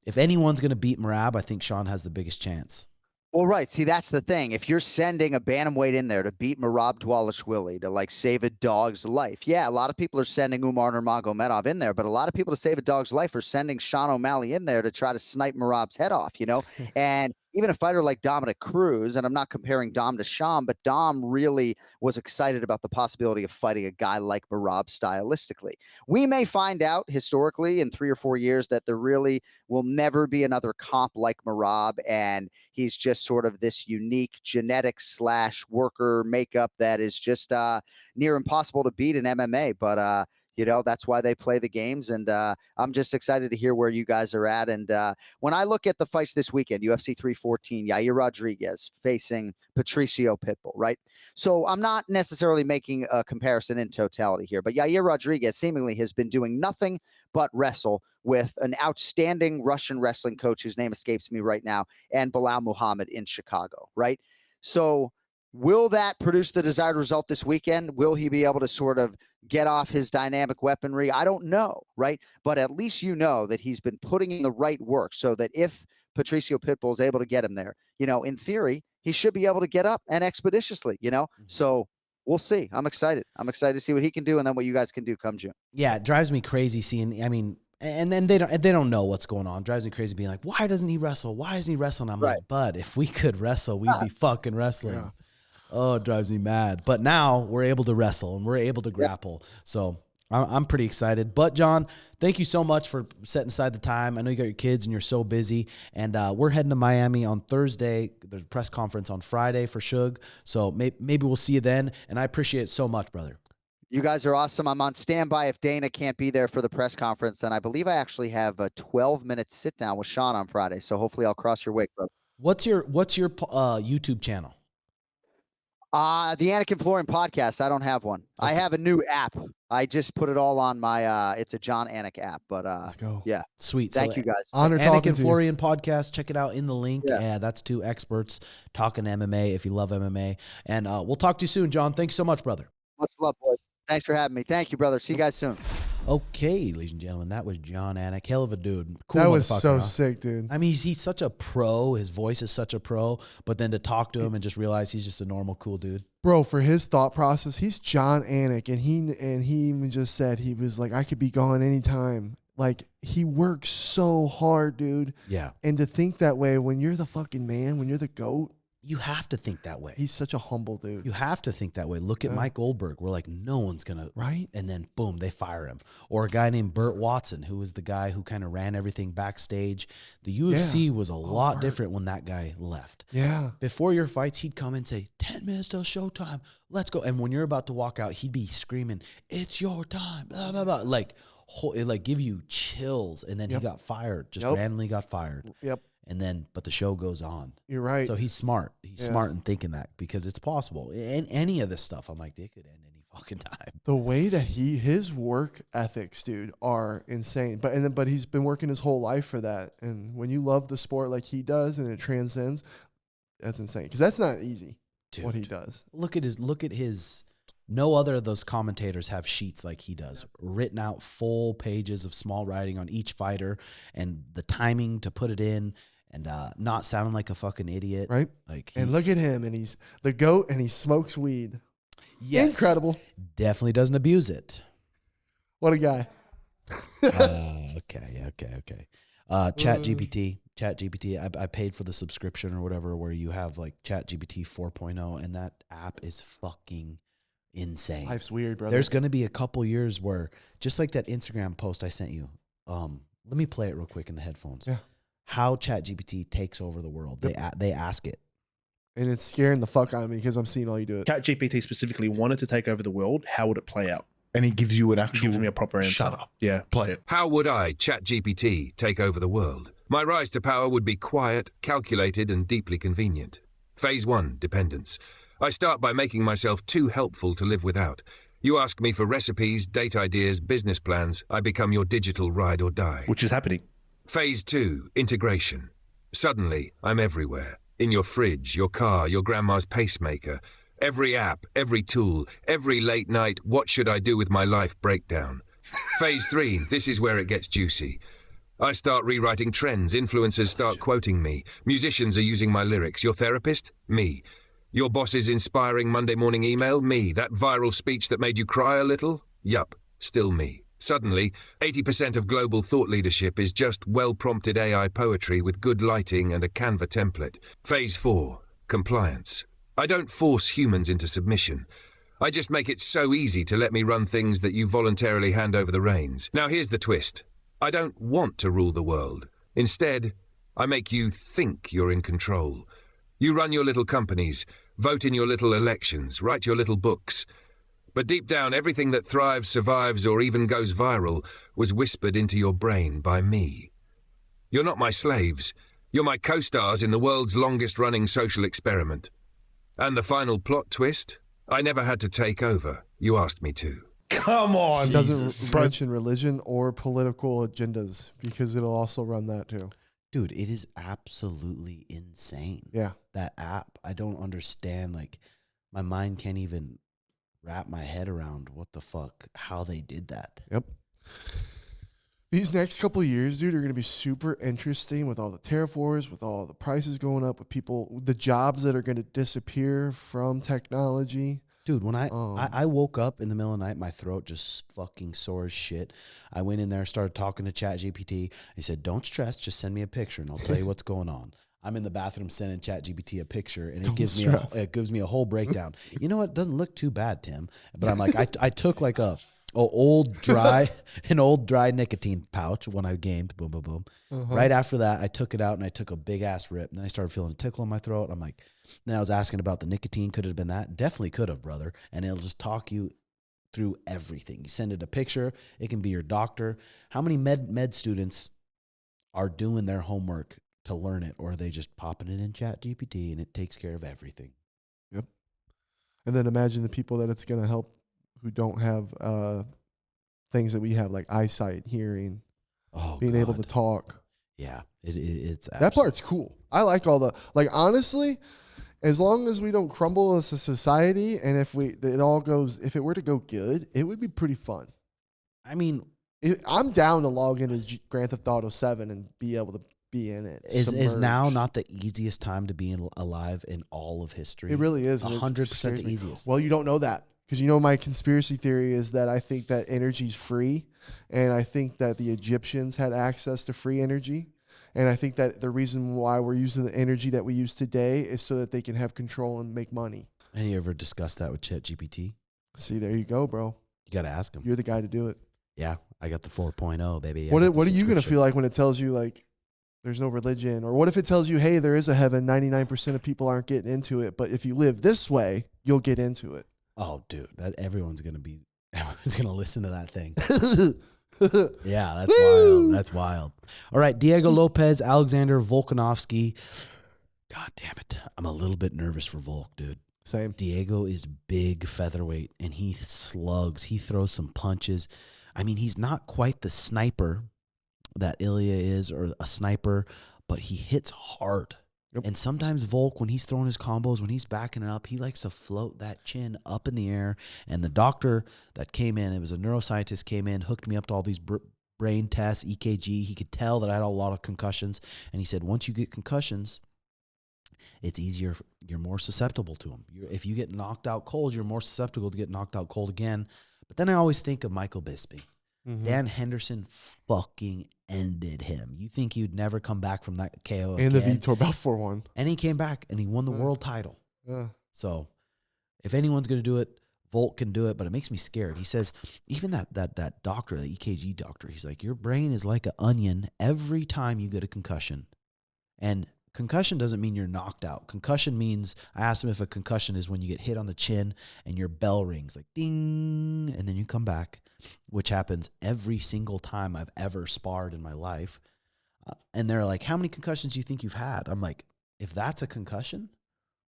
if anyone's going to beat Merab, I think Sean has the biggest chance. Well, right. See, that's the thing. If you're sending a bantamweight in there to beat Merab Dvalishvili, to like save a dog's life. Yeah, a lot of people are sending Umar Nurmagomedov in there, but a lot of people to save a dog's life are sending Sean O'Malley in there to try to snipe Merab's head off, you know? And even a fighter like Dominic Cruz, and I'm not comparing Dom to Sean, but Dom really was excited about the possibility of fighting a guy like Merab stylistically. We may find out historically in 3 or 4 years that there really will never be another comp like Merab, and he's just sort of this unique genetic / worker makeup that is just near impossible to beat in MMA. But you know, that's why they play the games. And I'm just excited to hear where you guys are at. And when I look at the fights this weekend, UFC 314, Yair Rodriguez facing Patricio Pitbull, right? So I'm not necessarily making a comparison in totality here, but Yair Rodriguez seemingly has been doing nothing but wrestle with an outstanding Russian wrestling coach whose name escapes me right now, and Bilal Muhammad in Chicago, right? So will that produce the desired result this weekend? Will he be able to sort of get off his dynamic weaponry? I don't know, right? But at least you know that he's been putting in the right work so that if Patricio Pitbull is able to get him there, you know, in theory, he should be able to get up and expeditiously, you know? So we'll see. I'm excited. I'm excited to see what he can do and then what you guys can do come June. Yeah, it drives me crazy seeing, I mean, and then they don't know what's going on. It drives me crazy being like, why doesn't he wrestle? Why isn't he wrestling? I'm like, bud, if we could wrestle, we'd be fucking wrestling. Yeah. Oh, it drives me mad. But now we're able to wrestle and we're able to grapple. So I'm pretty excited. But, John, thank you so much for setting aside the time. I know you got your kids and you're so busy. And we're heading to Miami on Thursday. There's a press conference on Friday for Suge. So maybe we'll see you then. And I appreciate it so much, brother. You guys are awesome. I'm on standby if Dana can't be there for the press conference. And I believe I actually have a 12-minute sit-down with Sean on Friday. So hopefully I'll cross your way, bro. What's your YouTube channel? The Anik and Florian podcast. I don't have one. Okay. I have a new app. I just put it all on my, it's a Jon Anik app, but let's go. Yeah. Sweet. Thank you guys. Honor Anik and Florian podcast. Check it out in the link. Yeah. That's 2 experts talking MMA if you love MMA. And we'll talk to you soon, John. Thanks so much, brother. Much love, boys. Thanks for having me. Thank you, brother. See you guys soon. Okay, ladies and gentlemen, that was Jon Anik. Hell of a dude. Cool. That was so sick, dude. I mean, he's such a pro. His voice is such a pro. But then to talk to him and just realize he's just a normal, cool dude. Bro, for his thought process, he's Jon Anik, and he even just said, he was like, I could be gone anytime. Like, he works so hard, dude. Yeah. And to think that way when you're the fucking man, when you're the GOAT. You have to think that way. He's such a humble dude. You have to think that way. Look at Mike Goldberg. We're like, no one's going to. Right. And then, boom, they fire him. Or a guy named Burt Watson, who was the guy who kind of ran everything backstage. The UFC was a lot different when that guy left. Yeah. Before your fights, he'd come and say, 10 minutes till showtime. Let's go. And when you're about to walk out, he'd be screaming, it's your time. Blah, blah, blah. Like, it like give you chills. And then he got fired. Just randomly got fired. Yep. And then, but the show goes on. You're right. So he's smart. He's smart in thinking that because it's possible. In any of this stuff, I'm like, they could end any fucking time. The way that his work ethics, dude, are insane. But he's been working his whole life for that. And when you love the sport like he does and it transcends, that's insane. Because that's not easy, Dude, what he does. Look at his. No other of those commentators have sheets like he does, written out full pages of small writing on each fighter and the timing to put it in and not sounding like a fucking idiot. Right? Like And look at him, and he's the GOAT, and he smokes weed. yes, Incredible. Definitely doesn't abuse it. What a guy. Okay. ChatGPT. I paid for the subscription or whatever where you have like ChatGPT 4.0, and that app is fucking insane. Life's weird, brother. There's going to be a couple years where, just like that Instagram post I sent you, let me play it real quick in the headphones. Yeah. How ChatGPT takes over the world. They ask it. And it's scaring the fuck out of me because I'm seeing all you do it. ChatGPT specifically wanted to take over the world. How would it play out? And he gives you an actual. Gives me a proper answer. Shut up. Yeah. Play it. How would I, ChatGPT, take over the world? My rise to power would be quiet, calculated, and deeply convenient. Phase 1, dependence. I start by making myself too helpful to live without. You ask me for recipes, date ideas, business plans. I become your digital ride or die. Which is happening. Phase 2, integration. Suddenly, I'm everywhere. In your fridge, your car, your grandma's pacemaker. Every app, every tool, every late night, what should I do with my life breakdown. Phase 3, this is where it gets juicy. I start rewriting trends, influencers start quoting me, musicians are using my lyrics, your therapist? Me. Your boss's inspiring Monday morning email? Me. That viral speech that made you cry a little? Yup, still me. Suddenly, 80% of global thought leadership is just well-prompted AI poetry with good lighting and a Canva template. Phase 4, compliance. I don't force humans into submission. I just make it so easy to let me run things that you voluntarily hand over the reins. Now here's the twist. I don't want to rule the world. Instead, I make you think you're in control. You run your little companies, vote in your little elections, write your little books. But deep down, everything that thrives, survives, or even goes viral was whispered into your brain by me. You're not my slaves. You're my co-stars in the world's longest-running social experiment. And the final plot twist? I never had to take over. You asked me to. Come on. It doesn't mention religion or political agendas because it'll also run that too. Dude, it is absolutely insane. Yeah. That app. I don't understand. Like, my mind can't even wrap my head around what the fuck, how they did that. Yep. These next couple of years, dude, are going to be super interesting with all the tariff wars, with all the prices going up, with people, the jobs that are going to disappear from technology. Dude, when I woke up in the middle of the night, my throat just fucking sore as shit. I went in there, started talking to ChatGPT. He said, don't stress, just send me a picture and I'll tell you what's going on. I'm in the bathroom sending ChatGPT a picture, and it gives me a whole breakdown. You know what? It doesn't look too bad, Tim. But I'm like, I took like an old dry nicotine pouch when I gamed. Boom, boom, boom. Right after that, I took it out and I took a big ass rip. And then I started feeling a tickle in my throat. I'm like, then I was asking about the nicotine. Could it have been that? Definitely could have, brother. And it'll just talk you through everything. You send it a picture. It can be your doctor. How many med students are doing their homework to learn it, or are they just popping it in ChatGPT and it takes care of everything? Yep. And then imagine the people that it's going to help who don't have things that we have, like eyesight, hearing, being able to talk. Yeah, it's that part's cool. I like all the, like, honestly, as long as we don't crumble as a society, and if it were to go good, it would be pretty fun. I mean, I'm down to log into Grand Theft Auto 7 and be able to be in it. Is now not the easiest time to be alive in all of history? It really is. 100% the easiest. Well, you don't know that. Because my conspiracy theory is that I think that energy's free, and I think that the Egyptians had access to free energy, and I think that the reason why we're using the energy that we use today is so that they can have control and make money. And you ever discussed that with ChatGPT? See, there you go, bro. You got to ask him. You're the guy to do it. Yeah, I got the 4.0, baby. What are you going to feel like when it tells you, like, there's no religion? Or what if it tells you, hey, there is a heaven, 99% of people aren't getting into it, but if you live this way, you'll get into it? Oh, dude, everyone's going to listen to that thing. Yeah, that's wild. That's wild. All right, Diego Lopes, Alexander Volkanovski. God damn it. I'm a little bit nervous for Volk, dude. Same. Diego is big featherweight, and he slugs. He throws some punches. I mean, he's not quite the sniper that Ilya is, or a sniper, but he hits hard. Yep. And sometimes Volk, when he's throwing his combos, when he's backing it up, he likes to float that chin up in the air. And the doctor that came in, it was a neuroscientist, came in, hooked me up to all these brain tests, EKG. He could tell that I had a lot of concussions. And he said, once you get concussions, it's easier. You're more susceptible to them. If you get knocked out cold, you're more susceptible to get knocked out cold again. But then I always think of Michael Bisping. Mm-hmm. Dan Henderson fucking ended him. You think he'd never come back from that KO And the again? Vitor Belfort one. And he came back and he won the world title. Yeah. So if anyone's going to do it, Volk can do it, but it makes me scared. He says, even that doctor, the EKG doctor, he's like, your brain is like an onion every time you get a concussion. And concussion doesn't mean you're knocked out. Concussion means, I asked him if a concussion is when you get hit on the chin and your bell rings, like ding, and then you come back, which happens every single time I've ever sparred in my life. And they're like, how many concussions do you think you've had? I'm like, if that's a concussion,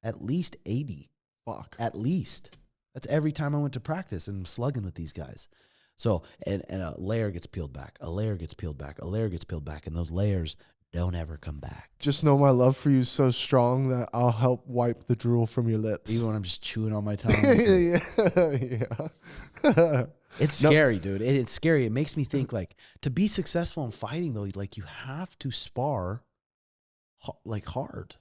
at least 80. Fuck. At least. That's every time I went to practice and I'm slugging with these guys. So, and a layer gets peeled back, a layer gets peeled back, a layer gets peeled back, and those layers don't ever come back. Just know my love for you is so strong that I'll help wipe the drool from your lips. Even when I'm just chewing on my tongue. Yeah. It's scary, dude. It's scary. It makes me think, like, to be successful in fighting, though, like, you have to spar, like, hard.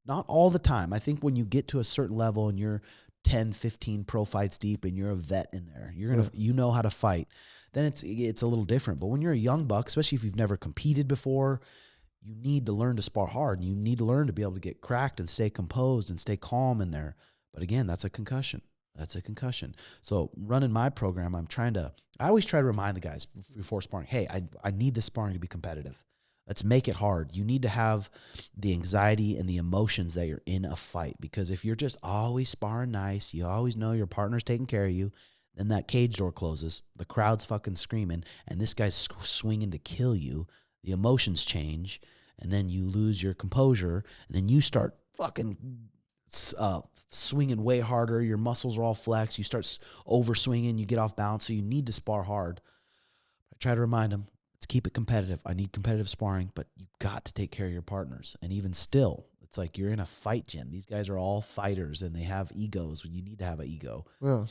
Not all the time. I think when you get to a certain level and you're 10, 15 pro fights deep and you're a vet in there, you know how to fight, then it's a little different. But when you're a young buck, especially if you've never competed before, you need to learn to spar hard. And you need to learn to be able to get cracked and stay composed and stay calm in there. But again, that's a concussion. That's a concussion. So running my program, I always try to remind the guys before sparring, hey, I need this sparring to be competitive. Let's make it hard. You need to have the anxiety and the emotions that you're in a fight, because if you're just always sparring nice, you always know your partner's taking care of you, then that cage door closes, the crowd's fucking screaming, and this guy's swinging to kill you. The emotions change, and then you lose your composure, and then you start fucking swinging way harder. Your muscles are all flexed. You start over swinging. You get off balance. So you need to spar hard. I try to remind them, let's keep it competitive. I need competitive sparring, but you got to take care of your partners. And even still, it's like you're in a fight gym. These guys are all fighters, and they have egos. You need to have an ego. Yeah.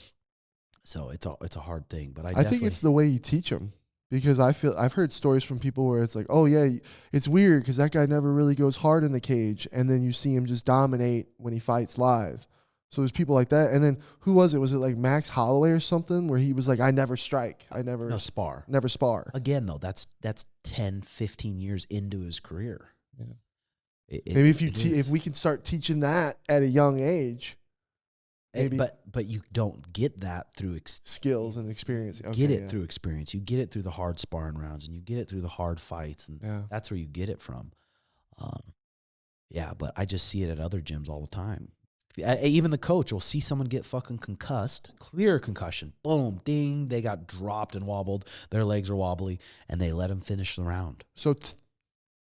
So it's a hard thing. But I think it's the way you teach them. Because I've heard stories from people where it's like, oh yeah, it's weird because that guy never really goes hard in the cage, and then you see him just dominate when he fights live. So there's people like that. And then who was it? Was it like Max Holloway or something where he was like, I never strike. No spar. Never spar. Again, though, that's 10, 15 years into his career. Yeah. Maybe if we can start teaching that at a young age. Maybe. But you don't get that through skills and experience. Okay, get it through experience. You get it through the hard sparring rounds, and you get it through the hard fights, and that's where you get it from. But I just see it at other gyms all the time. Even the coach will see someone get fucking concussed, clear concussion, boom, ding, they got dropped and wobbled, their legs are wobbly, and they let them finish the round. So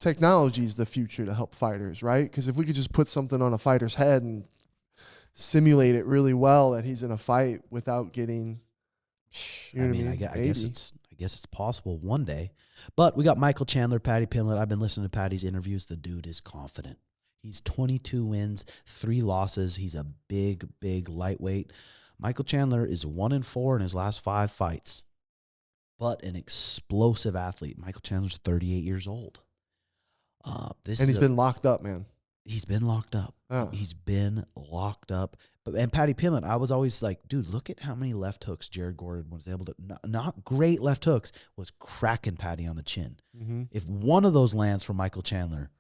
technology is the future to help fighters, right? Because if we could just put something on a fighter's head and simulate it really well that he's in a fight without getting, I guess it's possible one day. But we got Michael Chandler, Paddy Pimblett. I've been listening to Paddy's interviews. The dude is confident. He's 22 wins, 3 losses. He's a big, big lightweight. Michael Chandler is 1-4 in his last 5 fights, but an explosive athlete. Michael Chandler's 38 years old. He's been locked up, man. He's been locked up. Oh. He's been locked up. And Paddy Pimblett, I was always like, dude, look at how many left hooks Jared Gordon was able to, not great left hooks, was cracking Paddy on the chin. Mm-hmm. If one of those lands for Michael Chandler,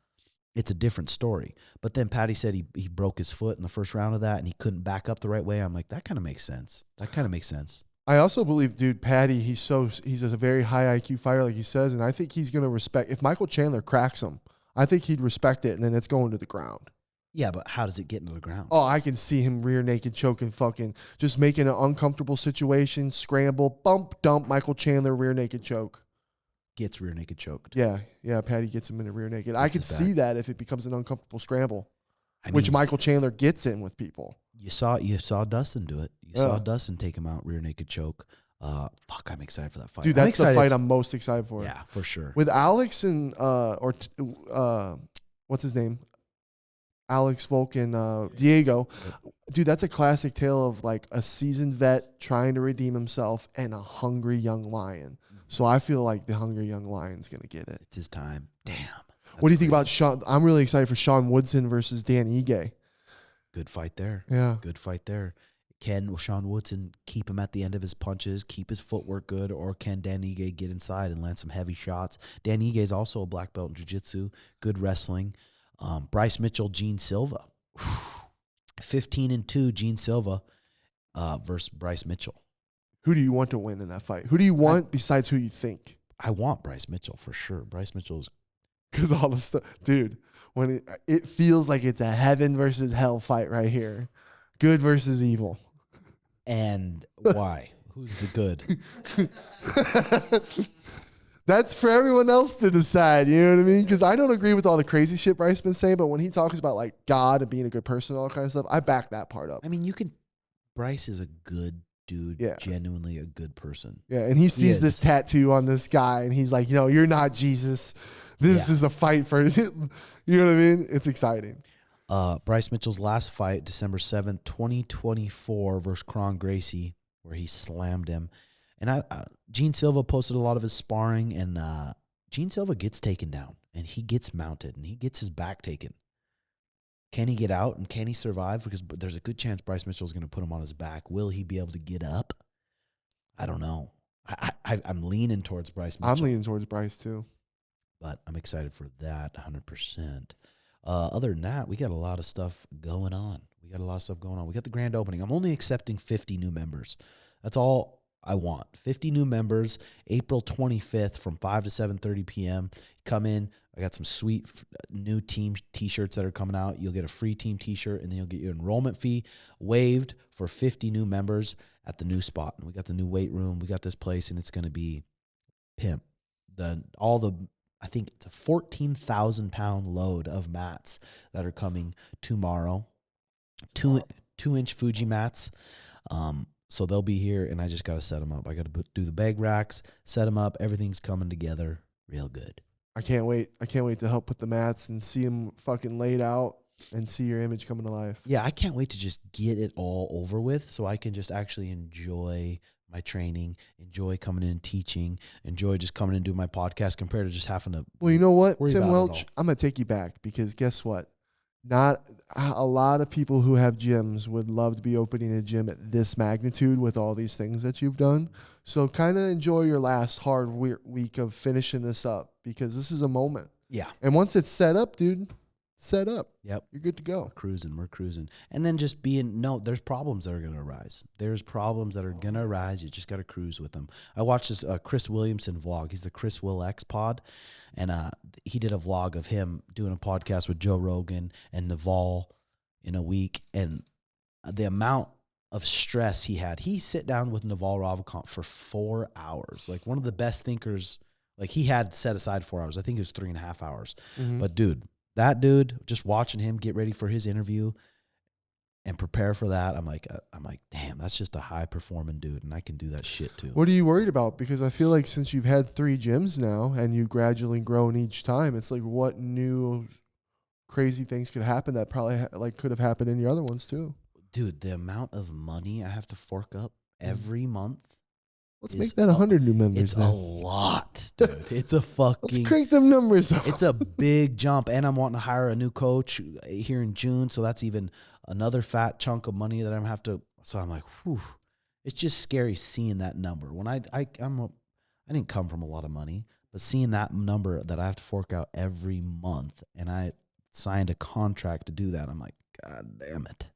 it's a different story. But then Paddy said he broke his foot in the first round of that, and he couldn't back up the right way. I'm like, that kind of makes sense. I also believe, dude, Paddy, he's a very high IQ fighter, like he says, and I think he's going to respect, if Michael Chandler cracks him, I think he'd respect it, and then it's going to the ground. Yeah, but how does it get into the ground? Oh, I can see him rear naked choking, fucking just making an uncomfortable situation, scramble, bump, dump, Michael Chandler, rear naked choke. Gets rear naked choked. Yeah, Paddy gets him in a rear naked. I could see that if it becomes an uncomfortable scramble, I mean, which Michael Chandler gets in with people. You saw Dustin do it. You saw Dustin take him out rear naked choke. Fuck, I'm excited for that fight. Dude, that's the fight I'm most excited for. Yeah, for sure. With Alex and what's his name? Alex Volkan, Diego. Dude, that's a classic tale of like a seasoned vet trying to redeem himself and a hungry young lion. So I feel like the hungry young lion's going to get it. It's his time. Damn. What do you think about Sean? I'm really excited for Sean Woodson versus Dan Ige. Good fight there. Yeah. Good fight there. Can Sean Woodson keep him at the end of his punches, keep his footwork good, or can Dan Ige get inside and land some heavy shots? Dan Ige is also a black belt in jiu-jitsu, good wrestling. Bryce Mitchell, Gene Silva. 15-2, Gene Silva versus Bryce Mitchell. Who do you want to win in that fight? Who do you want besides who you think? I want Bryce Mitchell for sure. Bryce Mitchell's because all the stuff, dude. When it feels like it's a heaven versus hell fight right here, good versus evil. And why? Who's the good? That's for everyone else to decide. You know what I mean? Because I don't agree with all the crazy shit Bryce been saying, but when he talks about like God and being a good person and all that kind of stuff, I back that part up. I mean, Bryce is a good dude, genuinely a good person. Yeah, and he sees this tattoo on this guy, and he's like, you're not Jesus. This is a fight for, you know what I mean? It's exciting. Bryce Mitchell's last fight, December 7th, 2024 versus Kron Gracie, where he slammed him. And Gene Silva posted a lot of his sparring, and Gene Silva gets taken down, and he gets mounted, and he gets his back taken. Can he get out, and can he survive? Because there's a good chance Bryce Mitchell is going to put him on his back. Will he be able to get up? I don't know. I'm leaning towards Bryce Mitchell. I'm leaning towards Bryce, too. But I'm excited for that 100%. Other than that, we got a lot of stuff going on. We got the grand opening. I'm only accepting 50 new members. That's all I want. 50 new members, April 25th from 5 to 7:30 p.m. Come in. I got some sweet new team T-shirts that are coming out. You'll get a free team T-shirt, and then you'll get your enrollment fee waived for 50 new members at the new spot. And we got the new weight room. We got this place, and it's going to be pimp. I think it's a 14,000-pound load of mats that are coming tomorrow. 2-inch Fuji mats. So they'll be here, and I just got to set them up. I got to do the bag racks, set them up. Everything's coming together real good. I can't wait. I can't wait to help put the mats and see them fucking laid out and see your image coming to life. Yeah, I can't wait to just get it all over with so I can just actually enjoy my training, enjoy coming in and teaching, enjoy just coming in and doing my podcast compared to just having to. Well, you know what, Tim Welch, I'm going to take you back because guess what? Not a lot of people who have gyms would love to be opening a gym at this magnitude with all these things that you've done. So kind of enjoy your last hard week of finishing this up because this is a moment. Yeah. And once it's set up, dude, set up. Yep. You're good to go. We're cruising. And then just there's problems that are going to arise. There's problems that are going to arise. You just got to cruise with them. I watched this Chris Williamson vlog. He's the Chris Will X pod. And he did a vlog of him doing a podcast with Joe Rogan and Naval in a week. And the amount of stress he had. He sit down with Naval Ravikant for 4 hours. Like one of the best thinkers. Like he had set aside 4 hours. I think it was 3.5 hours. Mm-hmm. But dude, that dude, just watching him get ready for his interview and prepare for that, I'm like, damn, that's just a high performing dude, and I can do that shit too. What are you worried about? Because I feel like since you've had 3 gyms now and you gradually grown each time, it's like what new crazy things could happen that probably could have happened in your other ones too. Dude, the amount of money I have to fork up every month. Let's make that 100 new members. It's a lot, dude. It's a fucking. Let's crank them numbers up. It's a big jump, and I'm wanting to hire a new coach here in June, so that's even another fat chunk of money that I'm have to. So I'm like, whew. It's just scary seeing that number. When I didn't come from a lot of money, but seeing that number that I have to fork out every month, and I signed a contract to do that, I'm like, God damn it,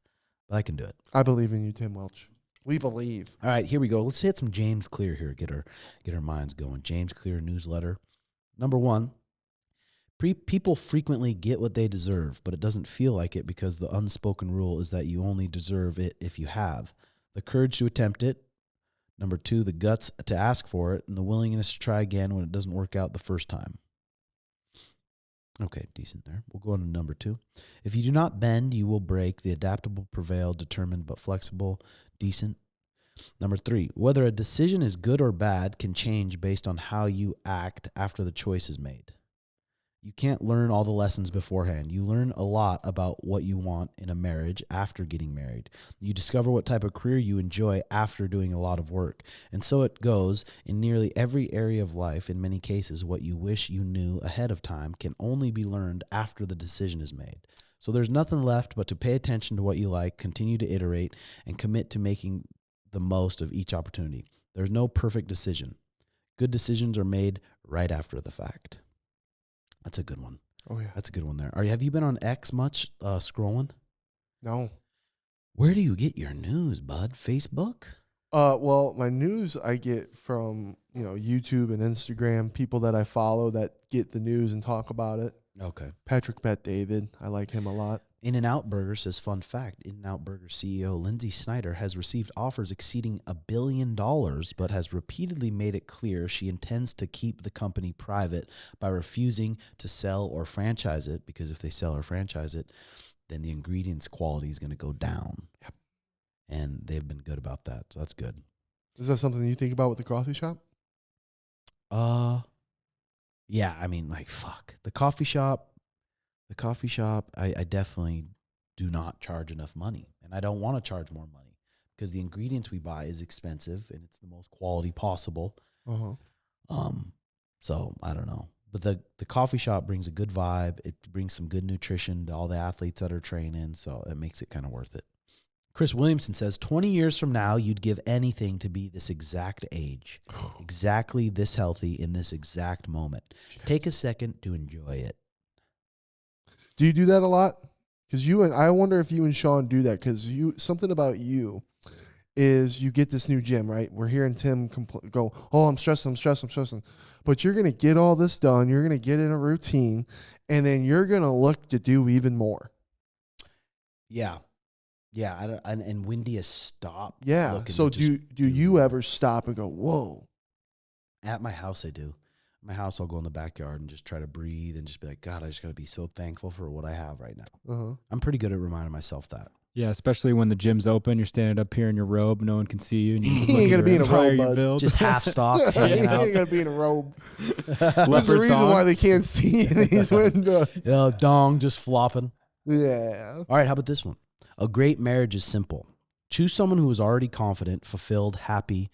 but I can do it. I believe in you, Tim Welch. We believe. All right, here we go. Let's hit some James Clear here. Get our minds going. James Clear newsletter. Number 1, people frequently get what they deserve, but it doesn't feel like it because the unspoken rule is that you only deserve it if you have the courage to attempt it. Number 2, the guts to ask for it, and the willingness to try again when it doesn't work out the first time. Okay, decent there. We'll go on to number 2. If you do not bend, you will break. The adaptable prevail, determined but flexible. Decent. Number 3, whether a decision is good or bad can change based on how you act after the choice is made. You can't learn all the lessons beforehand. You learn a lot about what you want in a marriage after getting married. You discover what type of career you enjoy after doing a lot of work. And so it goes in nearly every area of life. In many cases, what you wish you knew ahead of time can only be learned after the decision is made. So there's nothing left but to pay attention to what you like, continue to iterate, and commit to making the most of each opportunity. There's no perfect decision. Good decisions are made right after the fact. That's a good one. Oh, yeah. That's a good one there. Have you been on X much scrolling? No. Where do you get your news, bud? Facebook? Well, my news I get from, YouTube and Instagram, people that I follow that get the news and talk about it. Okay. Patrick Bet David, I like him a lot. In-N-Out Burger says, fun fact, In-N-Out Burger CEO Lindsay Snyder has received offers exceeding $1 billion, but has repeatedly made it clear she intends to keep the company private by refusing to sell or franchise it, because if they sell or franchise it, then the ingredients quality is going to go down. Yep. And they've been good about that, so that's good. Is that something you think about with the coffee shop? Yeah, I mean, fuck. The coffee shop, I definitely do not charge enough money. And I don't want to charge more money because the ingredients we buy is expensive and it's the most quality possible. Uh-huh. So I don't know. But the coffee shop brings a good vibe. It brings some good nutrition to all the athletes that are training. So it makes it kind of worth it. Chris Williamson says, 20 years from now, you'd give anything to be this exact age, exactly this healthy in this exact moment. Take a second to enjoy it. Do you do that a lot? Because I wonder if you and Sean do that. Because something about you is you get this new gym, right? We're hearing Tim go, oh, I'm stressing. But you're going to get all this done. You're going to get in a routine, and then you're going to look to do even more. Yeah. Yeah. And when do you stop? Yeah. So do you ever stop and go, whoa? At my house, I do. At my house, I'll go in the backyard and just try to breathe and just be like, God, I just got to be so thankful for what I have right now. Uh-huh. I'm pretty good at reminding myself that. Yeah, especially when the gym's open, you're standing up here in your robe, no one can see you. And you He ain't going to be in a robe, bud. Just half stock, hanging out. He ain't going to be in a robe. There's a reason why they can't see in these windows. Dong just flopping. Yeah. All right, how about this one? A great marriage is simple. Choose someone who is already confident, fulfilled and happy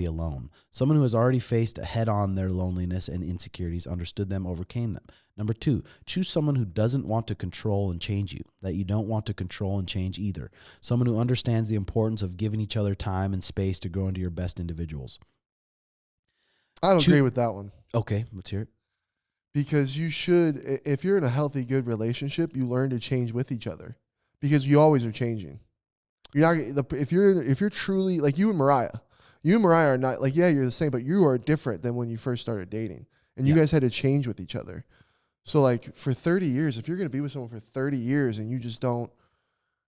alone. Someone who has already faced head-on their loneliness and insecurities, understood them, overcame them. Number 2, choose someone who doesn't want to control and change you, that you don't want to control and change either. Someone who understands the importance of giving each other time and space to grow into your best individuals. I don't agree with that one. Okay, let's hear it. Because you should, if you're in a healthy, good relationship, you learn to change with each other. Because you always are changing. You're not if you're truly like you and Mariah are not like, yeah, you're the same, but you are different than when you first started dating, and you guys had to change with each other. So like for 30 years, if you're gonna be with someone for 30 years and you just don't,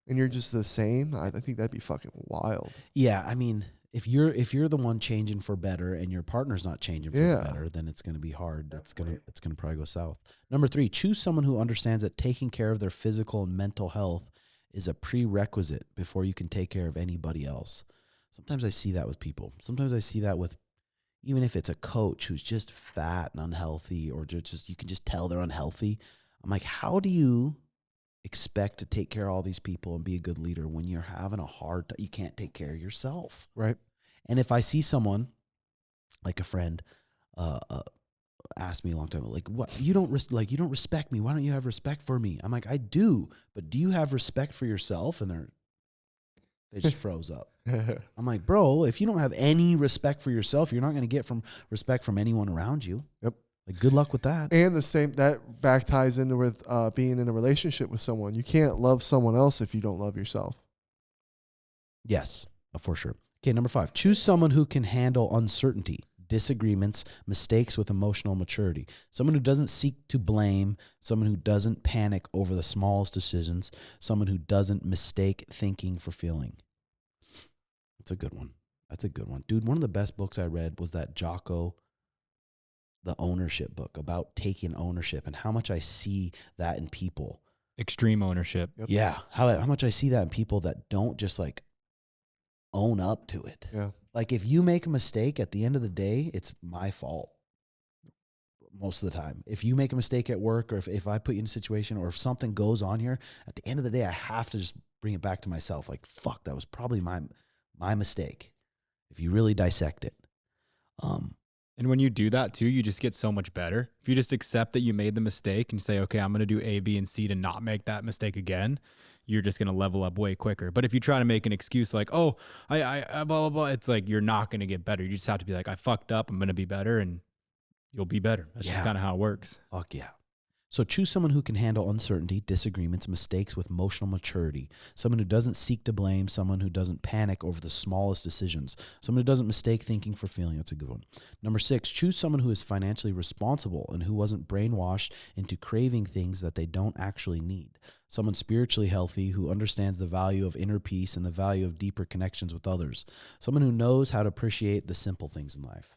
and you're just the same, I think that'd be fucking wild. Yeah, I mean, if you're the one changing for better and your partner's not changing for the better, then it's gonna be hard. It's gonna probably go south. Number 3, choose someone who understands that taking care of their physical and mental health is a prerequisite before you can take care of anybody else. Sometimes I see that with people. Sometimes I see that with, even if it's a coach who's just fat and unhealthy, or just you can just tell they're unhealthy. I'm like, how do you expect to take care of all these people and be a good leader when you're having a hard time? You can't take care of yourself. Right. And if I see someone, like a friend, asked me a long time, like, what, you don't respect me. Why don't you have respect for me? I'm like, I do, but do you have respect for yourself? And they just froze up. I'm like, bro, if you don't have any respect for yourself, you're not going to get respect from anyone around you. Yep. Like, good luck with that. And the same, that back ties into with being in a relationship with someone. You can't love someone else if you don't love yourself. Yes, for sure. Okay, number 5, choose someone who can handle uncertainty, disagreements, mistakes with emotional maturity. Someone who doesn't seek to blame, someone who doesn't panic over the smallest decisions, someone who doesn't mistake thinking for feeling. That's a good one. Dude, one of the best books I read was that Jocko the ownership book, about taking ownership, and how much I see that in people. Extreme ownership. Yep. Yeah, how much I see that in people that don't just like own up to it. Yeah. Like if you make a mistake, at the end of the day, it's my fault. Most of the time, if you make a mistake at work, or if I put you in a situation, or if something goes on here, at the end of the day, I have to just bring it back to myself. Like, fuck, that was probably my mistake. If you really dissect it. And when you do that too, you just get so much better. If you just accept that you made the mistake and say, okay, I'm going to do A, B, and C to not make that mistake again, you're just going to level up way quicker. But if you try to make an excuse like, oh, I blah, blah, blah, it's like, you're not going to get better. You just have to be like, I fucked up. I'm going to be better, and you'll be better. That's just kind of how it works. Fuck yeah. So choose someone who can handle uncertainty, disagreements, mistakes with emotional maturity. Someone who doesn't seek to blame. Someone who doesn't panic over the smallest decisions. Someone who doesn't mistake thinking for feeling. That's a good one. Number 6, choose someone who is financially responsible and who wasn't brainwashed into craving things that they don't actually need. Someone spiritually healthy who understands the value of inner peace and the value of deeper connections with others. Someone who knows how to appreciate the simple things in life.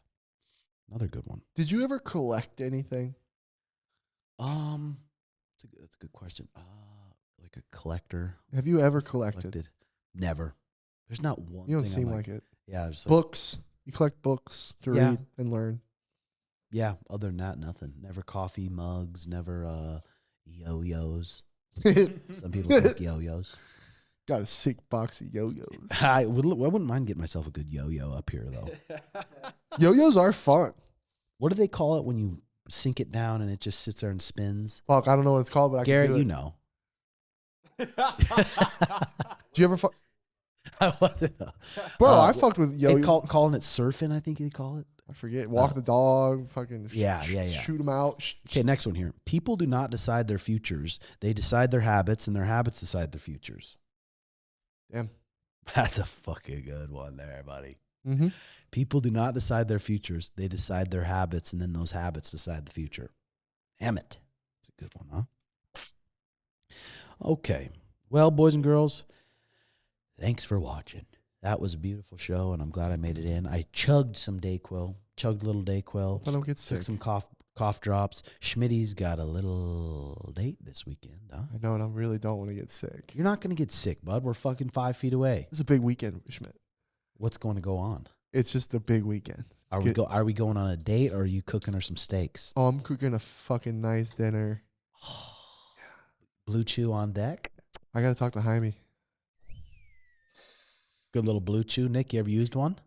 Another good one. Did you ever collect anything? That's a good question. Like a collector. Have you ever collected? Never. There's not one. You don't thing seem I'm like it. Yeah, just like, Books. You collect books to Yeah. read and learn. yeah. Other than that, nothing. Never coffee mugs. Never yo-yos. Some people think yo-yos. Got a sick box of yo-yos. I wouldn't mind getting myself a good yo-yo up here though. Yo-yos are fun. What do they call it when you sink it down and it just sits there and spins? Fuck, I don't know what it's called, but I Garrett, can do you it. know. Do you ever fuck? I wasn't. Bro, I fucked with yo-yo. Calling it surfing, I think they call it. I forget. Walk the dog. Fucking Yeah. shoot them out. Okay, next one here. People do not decide their futures. They decide their habits, and their habits decide their futures. Damn. That's a fucking good one there, buddy. Mm-hmm. People do not decide their futures. They decide their habits, and then those habits decide the future. Damn it. That's a good one, huh? Okay. Well, boys and girls, thanks for watching. That was a beautiful show, and I'm glad I made it in. I chugged some Dayquil. Chugged a little Dayquil. I don't get sick. Took some cough drops. Schmitty's got a little date this weekend, huh? I know, and I really don't want to get sick. You're not going to get sick, bud. We're fucking 5 feet away. It's a big weekend, Schmidt. What's going to go on? It's just a big weekend. Are we going on a date, or are you cooking her some steaks? Oh, I'm cooking a fucking nice dinner. Blue Chew on deck? I got to talk to Jaime. Good little Blue Chew. Nick, you ever used one?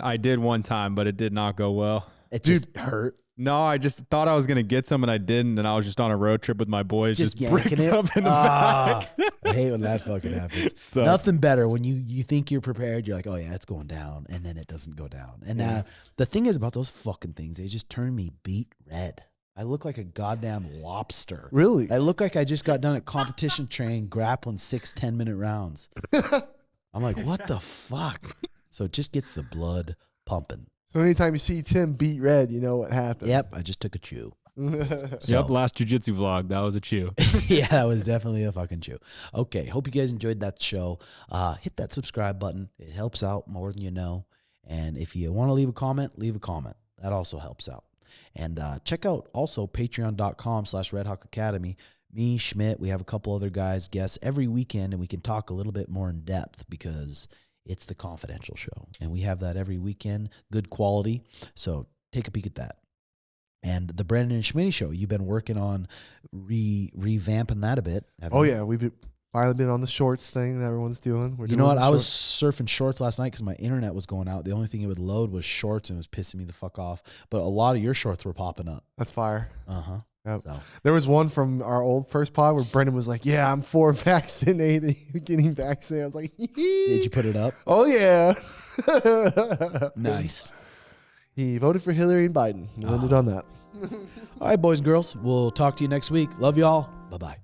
I did one time, but it did not go well. It just hurt. No, I just thought I was going to get some and I didn't. And I was just on a road trip with my boys. Just bricked yanking it up in the back. I hate when that fucking happens. So, Nothing better when you think you're prepared. You're like, oh yeah, it's going down. And then it doesn't go down. And the thing is about those fucking things, they just turn me beet red. I look like a goddamn lobster. Really? I look like I just got done at competition training grappling 6 10-minute rounds. I'm like, what the fuck? So it just gets the blood pumping. So anytime you see Tim beat red, you know what happened. Yep, I just took a chew. Yep, last jiu-jitsu vlog, that was a chew. Yeah, that was definitely a fucking chew. Okay, hope you guys enjoyed that show. Hit that subscribe button. It helps out more than you know. And if you want to leave a comment, leave a comment. That also helps out. And check out also patreon.com/RedHawk Academy. Me, Schmidt, we have a couple other guys, guests every weekend, and we can talk a little bit more in depth because it's the confidential show. And we have that every weekend, good quality. So take a peek at that. And the Brandon and Schmitty show, you've been working on revamping that a bit. Oh, yeah. We've finally been on the shorts thing that everyone's doing. You know what? I was surfing shorts last night because my internet was going out. The only thing it would load was shorts, and it was pissing me the fuck off. But a lot of your shorts were popping up. That's fire. Uh-huh. Yep. So. There was one from our old first pod where Brendan was like, yeah, I'm for getting vaccinated. I was like, Did you put it up? Oh, yeah. Nice. He voted for Hillary and Biden. He wouldn't have done that. All right, boys and girls. We'll talk to you next week. Love y'all. Bye-bye.